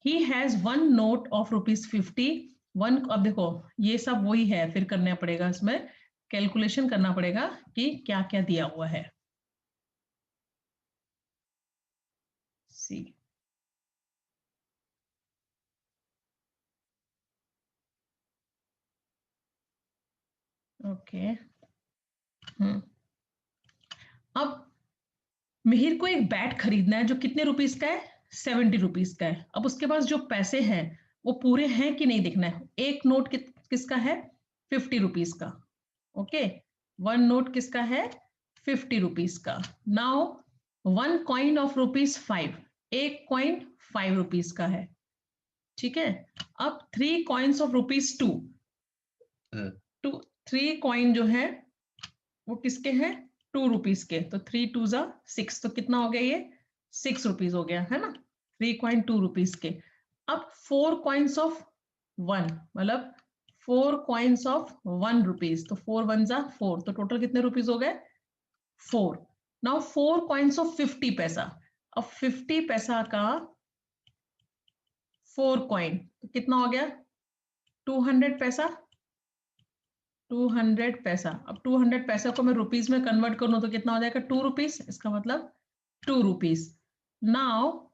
he has one note of ₹50 one, अब देखो ये सब वही है, फिर करना पड़ेगा इसमें कैलकुलेशन करना पड़ेगा कि क्या क्या दिया हुआ है। सी ओके, अब मिहिर को एक बैट खरीदना है जो कितने रुपीस का है, 70 रुपीस का है। अब उसके पास जो पैसे हैं वो पूरे हैं कि नहीं देखना है। एक नोट किसका है, 50 रुपीस का, ओके, वन नोट किसका है, 50 रुपीस का। नाउ वन कॉइन ऑफ ₹5, एक कॉइन 5 रुपीस का है, ठीक है। अब 3 कॉइन्स ऑफ ₹2, टू 3 कॉइन जो है वो किसके हैं, 2 रुपीस के, तो 3 2 जा 6, तो कितना हो गया ये 6 रुपीस हो गया है ना, 3 कॉइन 2 रुपीस के। अब 4 कॉइन्स ऑफ 1, मतलब 4 कॉइन्स ऑफ 1 रुपीस, तो 4 1 जा 4, तो टोटल कितने रुपीस हो गए 4। नाउ 4 कॉइन्स ऑफ 50 पैसा, अब 50 पैसा का 4 कॉइन तो कितना हो गया 200 पैसा, 200 पैसा। अब 200 पैसा को मैं रुपीस में कन्वर्ट करूं तो कितना हो जाएगा 2 रुपीस, इसका मतलब 2 rupees. Now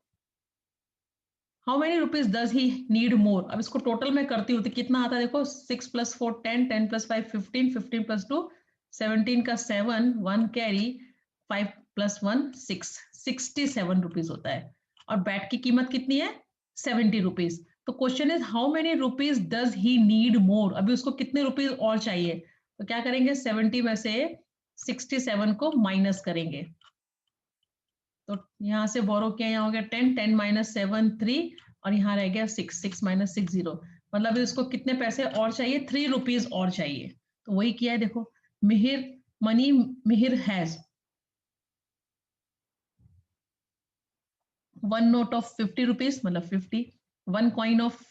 how many rupees does he need more, अब इसको टोटल में करती हूँ तो कितना आता है देखो, 6 प्लस 4 10, 10 प्लस 5 15, 15 प्लस 2 17 का 7 1 कैरी 5 प्लस 1 6, 67 रुपीज होता है। और बैट की कीमत कितनी है 70 रुपीज। तो question is how many rupees does he need more, अभी उसको कितने रुपीज और चाहिए, तो क्या करेंगे 70 में से 67 को माइनस करेंगे, तो यहाँ से बोरो किया, यहाँ हो गया 10 10 माइनस 7 3, और यहाँ रह गया 6 6 माइनस 6 0, मतलब इसको कितने पैसे और चाहिए 3 रुपीज और चाहिए। तो वही किया है देखो, Mihir money Mihir has one note of 50 rupees मतलब 50, वन कॉइन ऑफ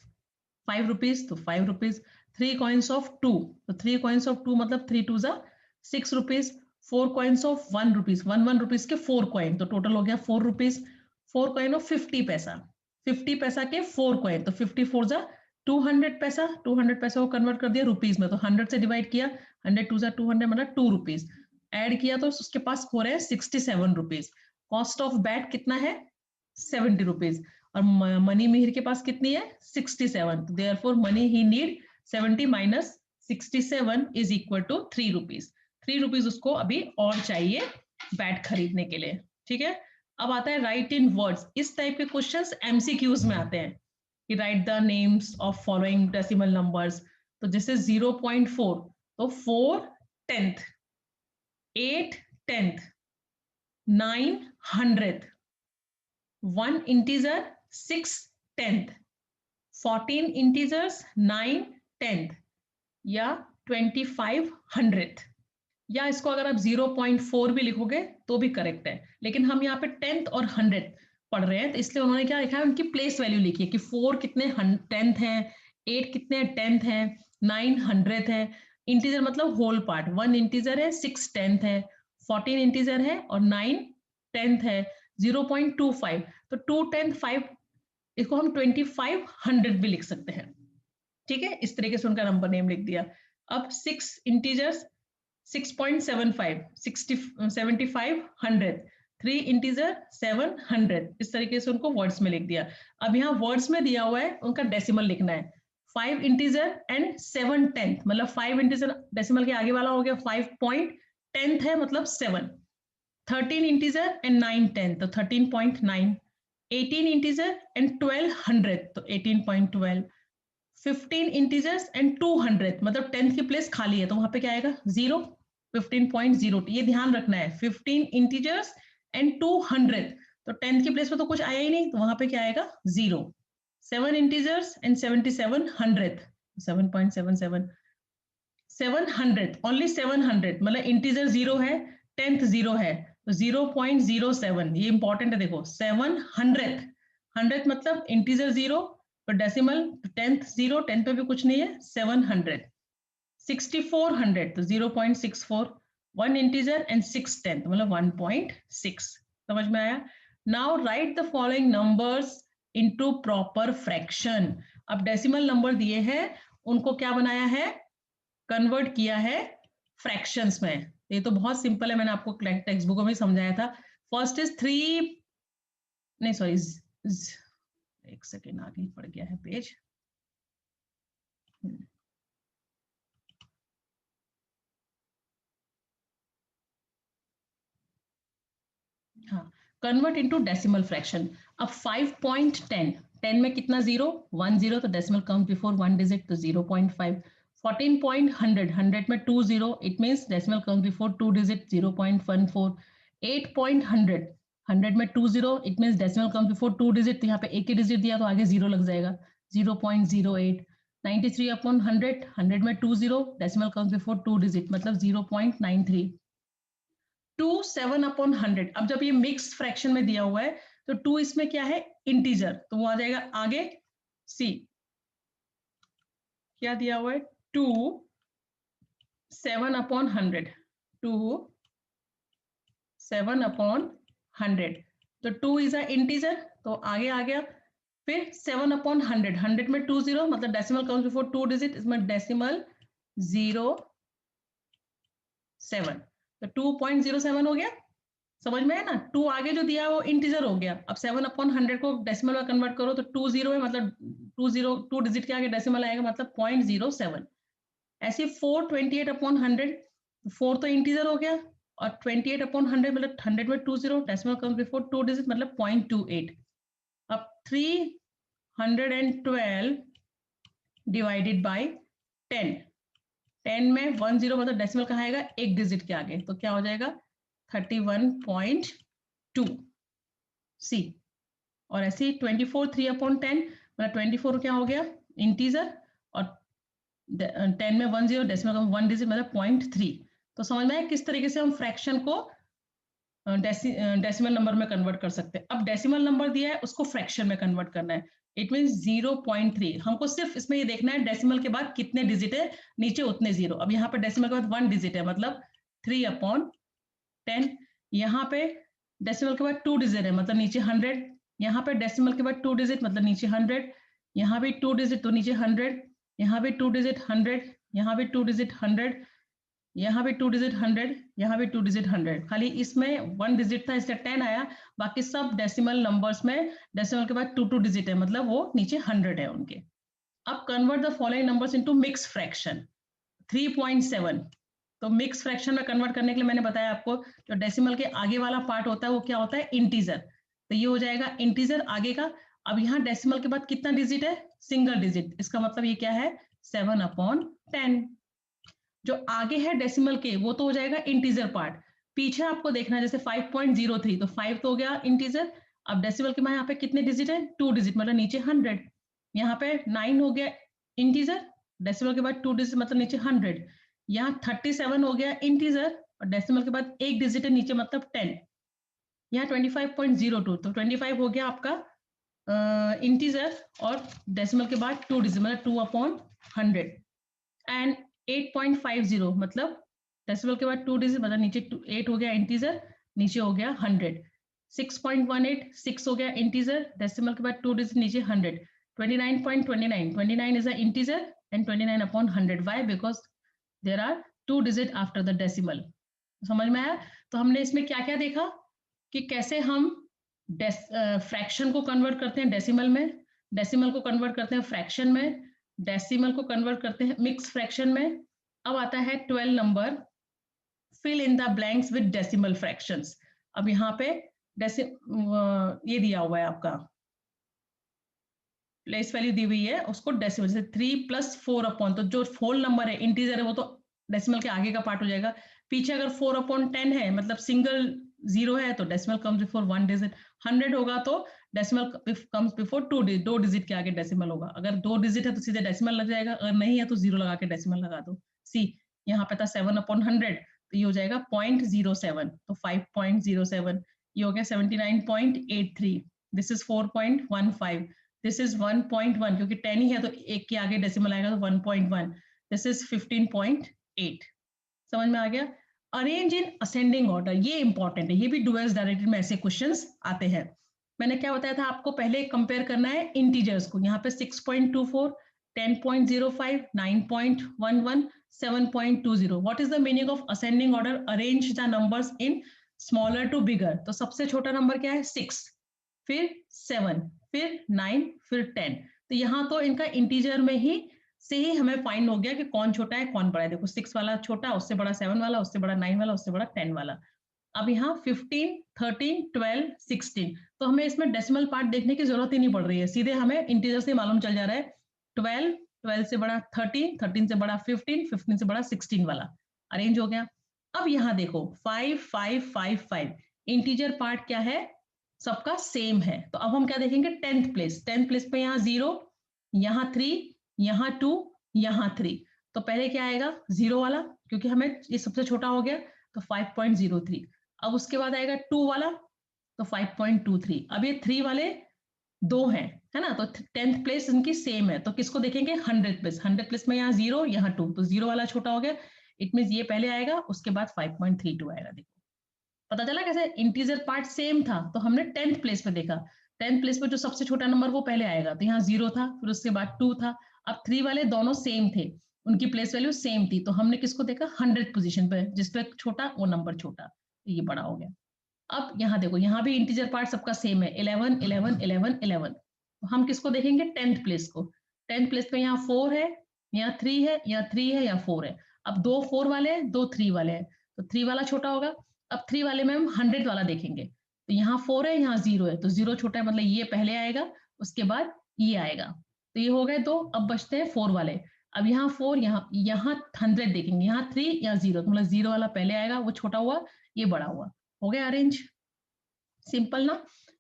5 रुपीज तो 5 रुपीज, 3 कॉइन्स ऑफ 2 तो 3 कॉइन्स ऑफ 2 मतलब 3 2 जा 6 rupees, 4 coins of 1 rupees 1 1 rupees के 4 कॉइन, तो टोटल हो गया 4 रुपीज। 4 कॉइन ऑफ 50 पैसा, 50 पैसा के 4 कॉइन, तो 50 4 जा 200 पैसा, 200 पैसा को कन्वर्ट कर दिया रुपीज में, तो 100 से डिवाइड किया, 100 2 जा 200 मतलब 2 रुपीज, ऐड किया तो उसके पास हो रहा है 67 रुपीज। कॉस्ट ऑफ बैट कितना है 70 रुपीज, और मनी मिहिर के पास कितनी है 67, therefore money he need 70 minus 67 is equal to 3 rupees. 3 rupees उसको अभी और चाहिए बैट खरीदने के लिए, ठीक है। अब आता है राइट इन वर्ड्स, इस टाइप के क्वेश्चंस एमसीक्यूज में आते हैं कि right the names of following decimal numbers, तो जैसे 0.4 तो 4 10th, 8 10th, 9 100th, 1 integer 6 10th, 14 integers 9 10th, या 25 100th, या इसको अगर आप 0.4 भी लिखोगे तो भी करेक्ट है, लेकिन हम यहाँ पे 10th और 100th पढ़ रहे हैं, तो इसलिए उन्होंने क्या लिखा है, उनकी प्लेस वैल्यू लिखी है कि 4 कितने 10th है, 8 कितने 10th है, 9 100th है। इंटीजर मतलब होल पार्ट, 1 इंटीजर है, 6 10th है, 14 इंटीजर है और 9 10th है, 0.25। तो 2 10 5 इसको हम 2500 भी लिख सकते हैं। ठीक है, इस तरीके से उनका नंबर नेम लिख दिया। अब 6 इंटीजर्स 6.75 60 75 100, 3 इंटीजर 700, इस तरीके से उनको वर्ड्स में लिख दिया। अब यहाँ वर्ड्स में दिया हुआ है, उनका डेसिमल लिखना है। 5 इंटीजर एंड 7 10th, मतलब 5 इंटीजर डेसिमल के आगे वाला हो गया 5.10th है, मतलब 7। 13 इंटीजर एंड 9 10th, तो 13.9। 18 इंटीजर एंड 12 100th, तो 18.12। 15 इंटीजर्स एंड 200, मतलब 10th की प्लेस खाली है, तो वहां पे क्या आएगा 0, 15.0। ये ध्यान रखना है, 15 इंटीजर्स एंड 200, तो 10th की प्लेस में तो कुछ आया ही नहीं, तो वहां पे क्या आएगा 0। 7 इंटीजर्स एंड 77 100th, 7.77। 700 ओनली 700, मतलब इंटीजर 0 है, 10th 0 है, तो 0.07। ये इंपॉर्टेंट है, देखो 700th, 100th मतलब इंटीजर 0, तो डेसिमल 10th 0, 10th पे भी कुछ नहीं है, 700। 6400 तो 0.64, 1 इंटीजर एंड 6 10th मतलब 1.6। समझ में आया? Now right the following numbers into proper fraction. अब डेसिमल नंबर दिए हैं, उनको क्या बनाया है, कन्वर्ट किया है फ्रैक्शंस में। ये तो बहुत सिंपल है, मैंने आपको टेक्स्ट बुक में समझाया था। फर्स्ट इज 3, नहीं सॉरी, एक सेकेंड आगे पड़ गया है पेज। हाँ, कन्वर्ट इनटू डेसिमल फ्रैक्शन। अब 5.10, 10 में कितना जीरो, 1 0, तो डेसिमल कम्स बिफोर 1 डिजिट, तो 0.5। 14.100, 100 में 2 0, it means decimal comes before 2 digit, 0.14। 8.100, 100 में 2 0, it means decimal comes before 2 digit, तो यहाँ पे एक ही डिजिट दिया तो आगे 0 लग जाएगा, 0.08। 93 अपॉन 100, 100 में 2 0, डेसिमल कम्स बिफोर 2 डिजिट, मतलब 0.93। 2 7 अपॉन 100, अब जब ये मिक्स फ्रैक्शन में दिया हुआ है, तो 2 इसमें क्या है, इंटीजर, तो वो आ जाएगा आगे सी। क्या दिया हुआ है, 2 7 अपॉन 100, 2 7 अपॉन 100, तो 2 इज अ इंटीजर, तो आगे आ गया। फिर 7 अपॉन 100, 100 में 2 0, मतलब डेसिमल कम्स बिफोर 2 डिजिट, इसमें डेसिमल 0 7, तो 2.07 हो गया। समझ में है ना? 2 आगे जो दिया है वो इंटीजर हो गया। अब 7 अपॉन 100 को डेसिमल में कन्वर्ट करो, तो 2 0 है, मतलब 2 डिजिट के आगे डेसिमल आएगा, मतलब 0.07। ऐसे 4 28 अपॉन 100, 4 तो इंटीजर हो गया, और 28 अपॉन 100 मतलब 100 में 2 0, डेसिमल कम्स बिफोर 2 डिजिट, मतलब 0.28। अब 312 डिवाइडेड बाई 10, 10 में 1 0, मतलब डेसिमल कहाँ आएगा, एक डिजिट के आगे, तो क्या हो जाएगा 31.2 सी। और ऐसे ही 24 3 अपॉन 10, मतलब 24 क्या हो गया, इंटीजर, और 10 में 1 0, डेसिमल का 1 डिजिट, मतलब 0.3। तो समझ में आया किस तरीके से हम फ्रैक्शन को डेसिमल नंबर में कन्वर्ट कर सकते हैं। अब डेसिमल नंबर दिया है, उसको फ्रैक्शन में कन्वर्ट करना है, इट मीन 0.3। हमको सिर्फ इसमें ये देखना है डेसिमल के बाद कितने डिजिट है, नीचे उतने जीरो। अब यहाँ पे डेसिमल के बाद 1 डिजिट है, मतलब 3 अपॉन 10। यहाँ पे डेसिमल के बाद 2 डिजिट है, मतलब नीचे 100। यहाँ पे डेसिमल के बाद 2 डिजिट, मतलब नीचे 100। यहाँ भी 2 डिजिट, तो नीचे 100। यहाँ भी 2 डिजिट 100, यहाँ भी 2 डिजिट 100, यहाँ भी 2 डिजिट 100, यहाँ भी 2 डिजिट 100। खाली इसमें 1 डिजिट था, इसलिए 10 आया। बाकी सब डेसिमल नंबर्स में डेसिमल के बाद 2 डिजिट है, मतलब वो नीचे 100 है उनके। अब convert the following numbers into mix fraction. 3.7, तो मिक्स फ्रैक्शन में कन्वर्ट करने के लिए मैंने बताया आपको, जो डेसिमल के आगे वाला पार्ट होता है वो क्या होता है, इंटीजर, तो ये हो जाएगा इंटीजर आगे का। अब यहाँ डेसिमल के बाद कितना डिजिट है, सिंगल डिजिट, इसका मतलब ये क्या है 7 अपॉन 10। जो आगे है डेसिमल के वो तो हो जाएगा इंटीजर पार्ट, पीछे आपको देखना है, जैसे 5.03, तो 5 तो हो गया इंटीजर। अब डेसिमल के बाद यहाँ पे कितने डिजिट है, 2 डिजिट, मतलब नीचे 100। यहाँ पे 9 हो गया इंटीजर, डेसिमल के बाद 2 डिजिट, मतलब नीचे 100। यहाँ 37 हो गया इंटीजर, और डेसिमल के बाद एक डिजिट है नीचे, मतलब 10। यहाँ 25.02, तो 25 हो गया आपका इंटीजर और डेसिमल के बाद 2 डिजिट मतलब 2/100 एंड 8.50 मतलब डेसिमल के बाद 2 डिजिट मतलब नीचे 8 हो गया इंटीजर, नीचे हो गया 100। 6.18 6 हो गया इंटीजर, डेसिमल के बाद 2 डिजिट नीचे 100। 29.29 29 is an integer and 29/100 why because there are 2 digit after the decimal। समझ में आया? तो हमने इसमें क्या क्या देखा कि कैसे हम फ्रैक्शन को कन्वर्ट करते हैं डेसिमल में, डेसिमल को कन्वर्ट करते हैं फ्रैक्शन में, डेसिमल को कन्वर्ट करते हैं मिक्स फ्रैक्शन में। अब आता है 12 number, fill in the blanks with decimal fractions. अब यहाँ पे ये दिया हुआ है आपका प्लेस वैल्यू दी हुई है, उसको डेसिमल से 3 + 4/, तो जो होल नंबर है इंटीजर है वो तो डेसिमल के आगे का पार्ट हो जाएगा। पीछे अगर 4/10 है मतलब सिंगल जीरो है तो डेसिमल कम्स बिफोर 1 डिजिट। 100 होगा तो decimal comes before 2 digit, 2 digit के आगे डेसिमल होगा। अगर 2 डिजिट है तो सीधे डेसिमल लग जाएगा, अगर नहीं है तो जीरो लगा के डेसिमल लगा दो। सी यहाँ पे था 7/100 तो ये हो जाएगा 0.07, तो 5.07। ये हो गया 79.83, दिस इज 4.15, दिस इज 1.1 क्योंकि 10 ही है तो एक के आगे डेसिमल आएगा तो 1.1, दिस इज 15.8। समझ में आ गया? अरेंज इन असेंडिंग ऑर्डर, ये इंपॉर्टेंट है, ये भी डुअल्स डायरेक्टेड में ऐसे क्वेश्चंस आते हैं। मैंने क्या बताया था आपको, पहले कंपेयर करना है इंटीजर्स को। यहाँ पे 6.24, 10.05, 9.11, 7.20। What is the meaning of ascending order? Arrange the numbers in smaller to bigger. तो सबसे छोटा नंबर क्या है? 6, फिर 7, फिर 9, फिर 10। तो यहाँ तो इनका इंटीजर में ही से ही हमें फाइंड हो गया कि कौन छोटा है कौन बड़ा है। देखो 6 वाला छोटा, उससे बड़ा 7 वाला, उससे बड़ा 9 वाला, उससे बड़ा 10 वाला। अब यहाँ 15, 13, 12, 16, तो हमें इसमें डेसिमल पार्ट देखने की जरूरत ही नहीं पड़ रही है, सीधे हमें इंटीजर से मालूम चल जा रहा है। 12, 12 से बड़ा 13, 13 से बड़ा 15, 15 से बड़ा 16 वाला अरेंज हो गया। अब यहाँ देखो 5, 5, 5, 5, इंटीजर पार्ट क्या है? सबका सेम है। तो अब हम क्या देखेंगे? 10th place. 10th प्लेस पे यहाँ 0, यहाँ 3, यहाँ 2, यहाँ 3। तो पहले क्या आएगा? 0 वाला, क्योंकि हमें ये सबसे छोटा हो गया तो 5.03। अब उसके बाद आएगा 2 वाला तो 5.23। अब ये 3 वाले दो हैं, है ना? तो 10th प्लेस इनकी सेम है, तो किसको देखेंगे? 100th place. 100th प्लेस में यहाँ 0, यहाँ 2, तो 0 वाला छोटा हो गया। इट मीन ये पहले आएगा, उसके बाद 5.32 आएगा। देखो पता चला कैसे? इंटीजर पार्ट सेम था तो हमने 10th प्लेस पे देखा। 10th प्लेस पे जो सबसे छोटा नंबर वो पहले आएगा, तो यहाँ 0 था, फिर उसके बाद 2 था। अब 3 वाले दोनों सेम थे, उनकी प्लेस वैल्यू सेम थी, तो हमने किसको देखा? 100th पोजीशन पे, जिसपे छोटा वो नंबर छोटा, तो ये बड़ा हो गया। अब यहाँ देखो, यहाँ भी इंटीजर पार्ट सबका सेम है, 11, 11, 11, 11। तो हम किसको देखेंगे? 10th प्लेस को। 10th प्लेस पे यहाँ 4 है, यहाँ 3 है, यहाँ 3 है, यहाँ 4 है। अब 2 4 वाले हैं, 2 3 वाले हैं, तो 3 वाला छोटा होगा। अब 3 वाले में हम 100 वाला देखेंगे, तो यहाँ 4 है, यहाँ 0 है, तो 0 छोटा है, मतलब ये पहले आएगा, उसके बाद ये आएगा। तो ये हो गए 2। अब बचते हैं 4 वाले। अब यहाँ 4, यहाँ 100 देखेंगे, यहाँ 3, यहाँ 0, तो मतलब 0 वाला पहले आएगा, वो छोटा हुआ, ये बड़ा हुआ। हो गया अरेंज? सिंपल ना?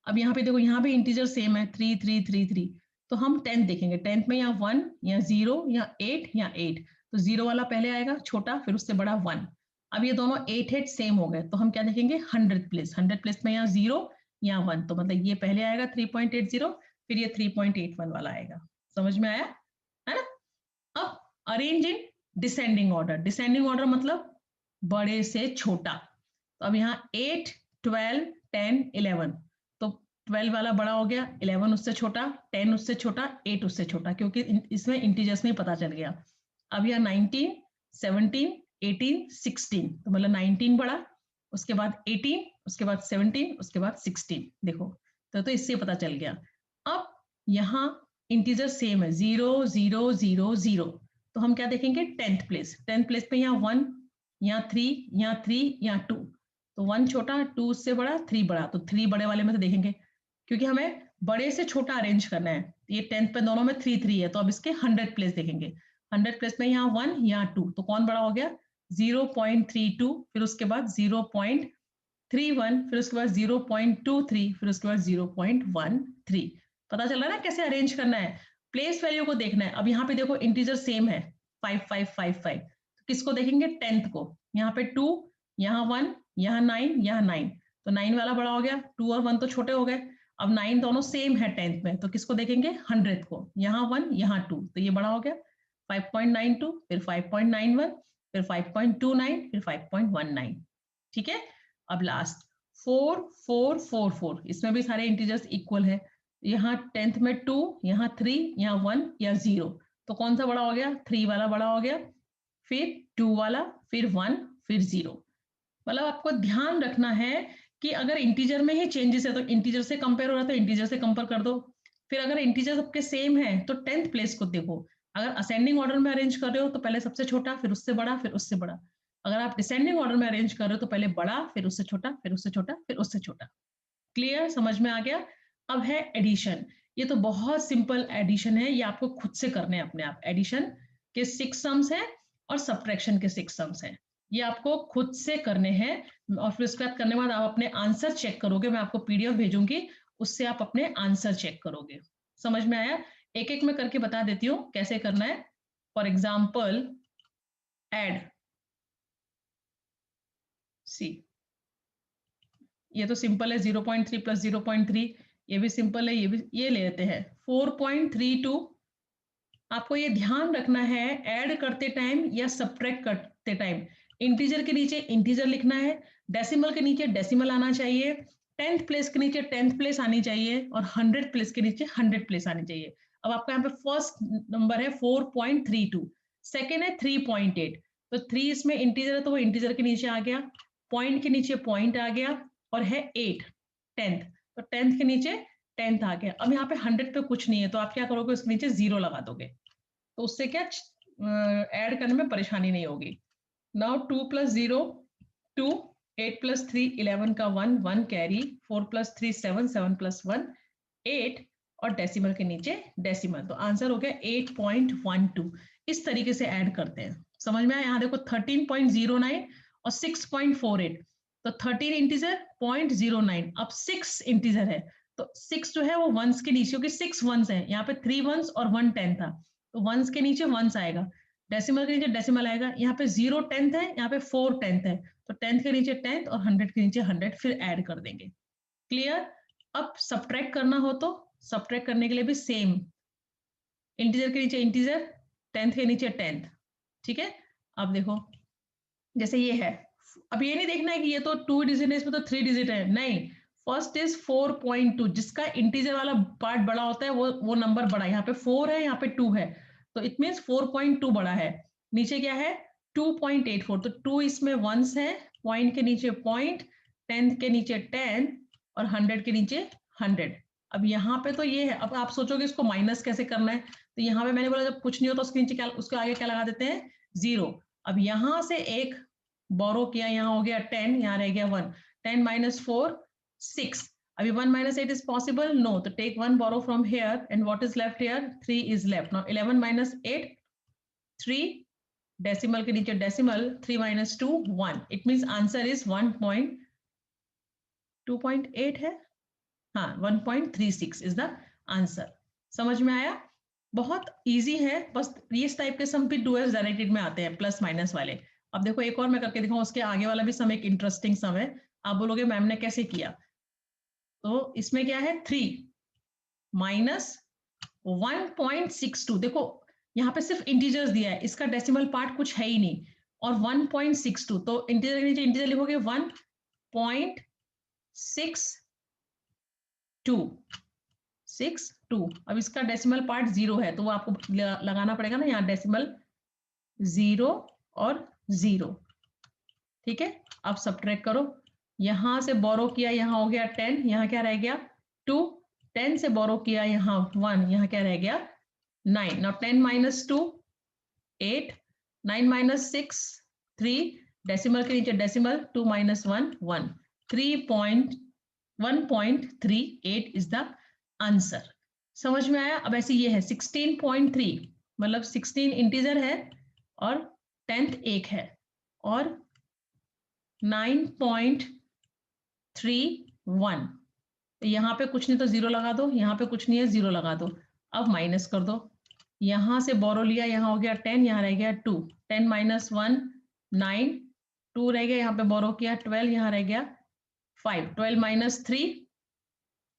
अब यहाँ पे देखो, यहाँ भी इंटीजर सेम है, 3, 3, 3, 3। तो हम 10th देखेंगे। 10th में यहाँ 1, यहाँ 0, यहाँ 8, यहाँ 8, तो 0 वाला पहले आएगा छोटा, फिर उससे बड़ा 1। अब ये दोनों 8 8 सेम हो गए, तो हम क्या देखेंगे? 100th place. 100th प्लेस में यहाँ 0, यहाँ 1, तो मतलब ये पहले आएगा 3.80, फिर ये 3.81 वाला आएगा। समझ में आया? है ना? अब arrange in descending order. Descending order मतलब बड़े से छोटा। तो अब यहाँ 8, 12, 10, 11, तो 12 वाला बड़ा हो गया, 11 उससे छोटा, 10 उससे छोटा, 8 उससे छोटा, क्योंकि इसमें इंटीजर्स में पता चल गया। अब यहाँ 19, 17, 18, 16, तो मतलब 19 बड़ा, उसके बाद 18, उसके बाद 17, उसके बाद 16। देखो तो इससे पता चल गया। अब यहाँ इंटीजर सेम है, 0, 0, 0, 0, तो हम क्या देखेंगे? 10th place. 10th प्लेस पे यहाँ 1, यहाँ 3, यहाँ 3, यहाँ 2, तो 1 छोटा, 2 उससे बड़ा, 3 बड़ा, तो 3 बड़े वाले में तो देखेंगे, क्योंकि हमें बड़े से छोटा अरेंज करना है। ये 10th पे दोनों में 3 3 है, तो अब इसके 100th प्लेस देखेंगे। 100th प्लेस में यहाँ 1, यहाँ 2, तो कौन बड़ा हो गया? 0.32, फिर उसके बाद 0.31, फिर उसके बाद 0.23, फिर उसके बाद 0.13। पता चल रहा है ना कैसे अरेंज करना है? प्लेस वैल्यू को देखना है। अब यहाँ पे देखो इंटीजर सेम है, 5 5 5 5, तो किसको देखेंगे? 10th को। यहाँ पे 2, यहाँ 1, यहाँ 9, यहाँ 9, तो 9 वाला बड़ा हो गया, 2 और 1 तो छोटे हो गए। अब 9 दोनों सेम है 10th में, तो किसको देखेंगे 100 को, यहाँ 1 यहाँ 2, तो ये बड़ा हो गया 5.92, फिर 5.91, फिर 5.29, फिर 5.19। ठीक है, अब लास्ट 4 4 4 4, इसमें भी सारे इंटीजर्स इक्वल है। यहाँ 10th में 2, यहाँ 3, यहाँ 1 या 0, तो कौन सा बड़ा हो गया 3 वाला बड़ा हो गया, फिर 2 वाला, फिर 1, फिर 0। मतलब आपको ध्यान रखना है कि अगर इंटीजर में ही चेंजेस है तो इंटीजर से कंपेयर हो रहा है तो इंटीजर से कंपेयर कर दो। फिर अगर इंटीजर सबके सेम है तो 10th प्लेस को देखो। अगर असेंडिंग ऑर्डर में अरेंज कर रहे हो तो पहले सबसे छोटा, फिर उससे बड़ा, फिर उससे बड़ा। अगर आप डिसेंडिंग ऑर्डर में अरेंज कर रहे हो तो पहले बड़ा, फिर उससे छोटा, फिर उससे छोटा, फिर उससे छोटा। क्लियर, समझ में आ गया? अब है एडिशन। ये तो बहुत सिंपल एडिशन है, ये आपको खुद से करने हैं अपने आप। एडिशन के 6 सम्स है और सब्ट्रैक्शन के 6 सम्स है, ये आपको खुद से करने हैं। और फिर उसके बाद करने के बाद आप अपने आंसर चेक करोगे, मैं आपको पीडीएफ भेजूंगी, उससे आप अपने आंसर चेक करोगे। समझ में आया? एक एक में करके बता देती हूँ कैसे करना है। फॉर एग्जाम्पल एड सी, ये तो सिंपल है, 0.3 प्लस 0.3, ये भी सिंपल है, ये भी, ये ले लेते हैं 4.32। आपको ये ध्यान रखना है ऐड करते टाइम या सब्ट्रैक्ट करते टाइम इंटीजर के नीचे इंटीजर लिखना है, डेसिमल के नीचे डेसिमल आना चाहिए, 10th प्लेस के नीचे 10th प्लेस आनी चाहिए, और 100 प्लेस के नीचे 100 प्लेस आनी चाहिए। अब आपका यहाँ पे फर्स्ट नंबर है 4.32, सेकेंड है 3.8, तो 3 इसमें इंटीजर है तो वो इंटीजर के नीचे आ गया, पॉइंट के नीचे पॉइंट आ गया, और है 8 10th, तो 10th के नीचे 10th आ गया। अब यहाँ पे 100 पे कुछ नहीं है तो आप क्या करोगे, उसके नीचे 0 लगा दोगे, तो उससे क्या ऐड करने में परेशानी नहीं होगी। नाउ 2 + 0 2, 8 + 3 11 का 1 1 कैरी, 4 + 3 7 7 + 1 8, और डेसिमल के नीचे डेसिमल, तो आंसर हो गया 8.12। इस तरीके से ऐड करते हैं। समझ में आया? यहाँ देखो 13.09 और 6.48, तो 13 इंटीजर 0.09, अब 6 इंटीजर है तो 6 जो है वो वंस के नीचे, क्योंकि 6 वंस है, यहाँ पे 3 वंस और 1 10 था, तो वंस के नीचे वंस आएगा, डेसिमल के नीचे डेसिमल आएगा। यहाँ पे 0 10th है, यहाँ पे 4 10th है, तो 10th के नीचे 10th और 100 के नीचे 100, फिर ऐड कर देंगे। क्लियर? अब सब्ट्रैक्ट करना हो तो सब्ट्रैक्ट करने के लिए भी सेम, इंटीजर के नीचे इंटीजर, 10th के नीचे 10th। ठीक है, अब देखो जैसे ये है, अब ये नहीं देखना है कि ये तो 2 डिजिट है, इसमें तो 3 डिजिट है, नहीं, फर्स्ट इज 4.2, जिसका इंटीजर वाला पार्ट बड़ा होता है वो नंबर बड़ा है। यहाँ पे 4 है, यहाँ पे 2 है, तो इट मीन्स 4.2 बड़ा है। नीचे क्या है 2.84, तो 2 इसमें वंस है, पॉइंट के नीचे पॉइंट, 10th के नीचे 10 और 100 के नीचे 100। अब यहाँ पे तो ये है, अब आप सोचोगे इसको माइनस कैसे करना है, तो यहाँ पे मैंने बोला जब कुछ नहीं हो तो उसके नीचे क्या, उसके आगे क्या लगा देते हैं 0। अब यहाँ से एक बोरो किया, यहाँ हो गया 10, यहाँ रह गया 1, 10 - 4 6, अभी 1 - 8 is possible, no, तो take 1 borrow from here and what is left here, 3 is left। now 11 - 8 3, decimal के नीचे decimal, 3 - 2 1, it means answer is 1.2.8 है, हाँ 1.36 is the answer। समझ में आया? बहुत इजी है, बस इस टाइप के सम भी डुअल्स डायरेक्टेड में आते हैं, प्लस माइनस वाले। अब देखो एक और मैं करके दिखाऊं, उसके आगे वाला भी सम एक इंटरेस्टिंग सम है। आप बोलोगे मैम ने कैसे किया, तो इसमें क्या है 3 - 1.62, देखो यहाँ पे सिर्फ इंटीजर्स दिया है, इसका डेसिमल पार्ट कुछ है ही नहीं, और 1.62, तो इंटीजर के नीचे इंटीजर लिखोगे 1.62। अब इसका डेसिमल पार्ट 0 है, तो वो आपको लगाना पड़ेगा ना यहाँ डेसिमल 0 और 0। ठीक है, अब सब्ट्रैक्ट करो, यहां से बोरो किया, यहाँ हो गया 10, यहाँ क्या रह गया 2, 10 से बोरो किया, यहाँ 1, यहाँ क्या रह गया 9। नाउ 10 - 2 8, 9 - 6 3, डेसिमल के नीचे डेसिमल, 2 - 1 1, 1.38 इज द आंसर। समझ में आया? अब ऐसे ये है 16.3, मतलब 16 इंटीजर है और 10th एक है, और 9.31, तो यहाँ पे कुछ नहीं तो 0 लगा दो, यहाँ पे कुछ नहीं है 0 लगा दो। अब माइनस कर दो, यहाँ से बोरो लिया, यहाँ हो गया 10, यहाँ रह गया 2, 10 - 1 9, 2 रह गया, यहाँ पे बोरो किया 12, यहाँ रह गया 5, 12 minus 3,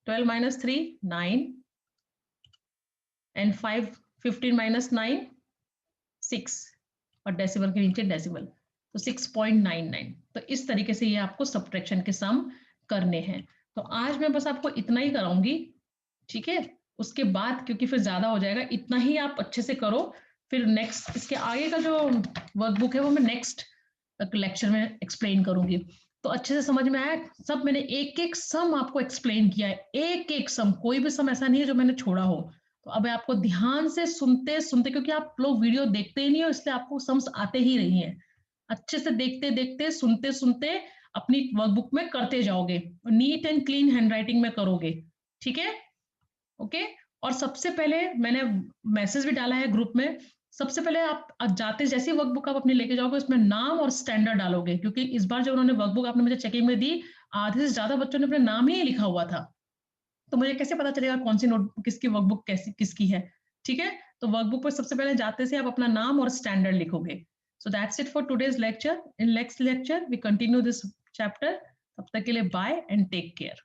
12 minus 3, 9, and 5, 15 minus 9, 6, और डेसिमल के नीचे डेसिमल, तो 6.99। तो इस तरीके से ये आपको सब्ट्रैक्शन के सम करने हैं। तो आज मैं बस आपको इतना ही कराऊंगी, ठीक है। उसके बाद क्योंकि फिर ज्यादा हो जाएगा, इतना ही आप अच्छे से करो। फिर नेक्स्ट इसके आगे का जो वर्कबुक है वो मैं नेक्स्ट लेक्चर में एक्सप्लेन करूंगी। तो अच्छे से समझ में आया सब? मैंने एक एक सम आपको एक्सप्लेन किया है, एक एक सम, कोई भी सम ऐसा नहीं है जो मैंने छोड़ा हो। तो अब आपको ध्यान से सुनते सुनते, क्योंकि आप लोग वीडियो देखते ही नहीं हो इसलिए आपको सम्स आते ही नहीं है, अच्छे से देखते देखते सुनते सुनते अपनी वर्कबुक में करते जाओगे, नीट एंड क्लीन हैंडराइटिंग में करोगे, ठीक है। ओके। और सबसे पहले मैंने मैसेज भी डाला है ग्रुप में, सबसे पहले आप जाते जैसी वर्कबुक आप अपने लेके जाओगे उसमें नाम और स्टैंडर्ड डालोगे, क्योंकि इस बार जब उन्होंने वर्कबुक आपने मुझे चेकिंग में दी, आधे से ज्यादा बच्चों ने अपने नाम ही लिखा हुआ था, तो मुझे कैसे पता चलेगा कौन सी नोट किसकी वर्कबुक कैसी किसकी है, ठीक है। तो वर्कबुक पर सबसे पहले जाते से आप अपना नाम और स्टैंडर्ड लिखोगे। So that's it for today's lecture. In next lecture we continue this chapter. तब तक के लिए बाय एंड टेक केयर।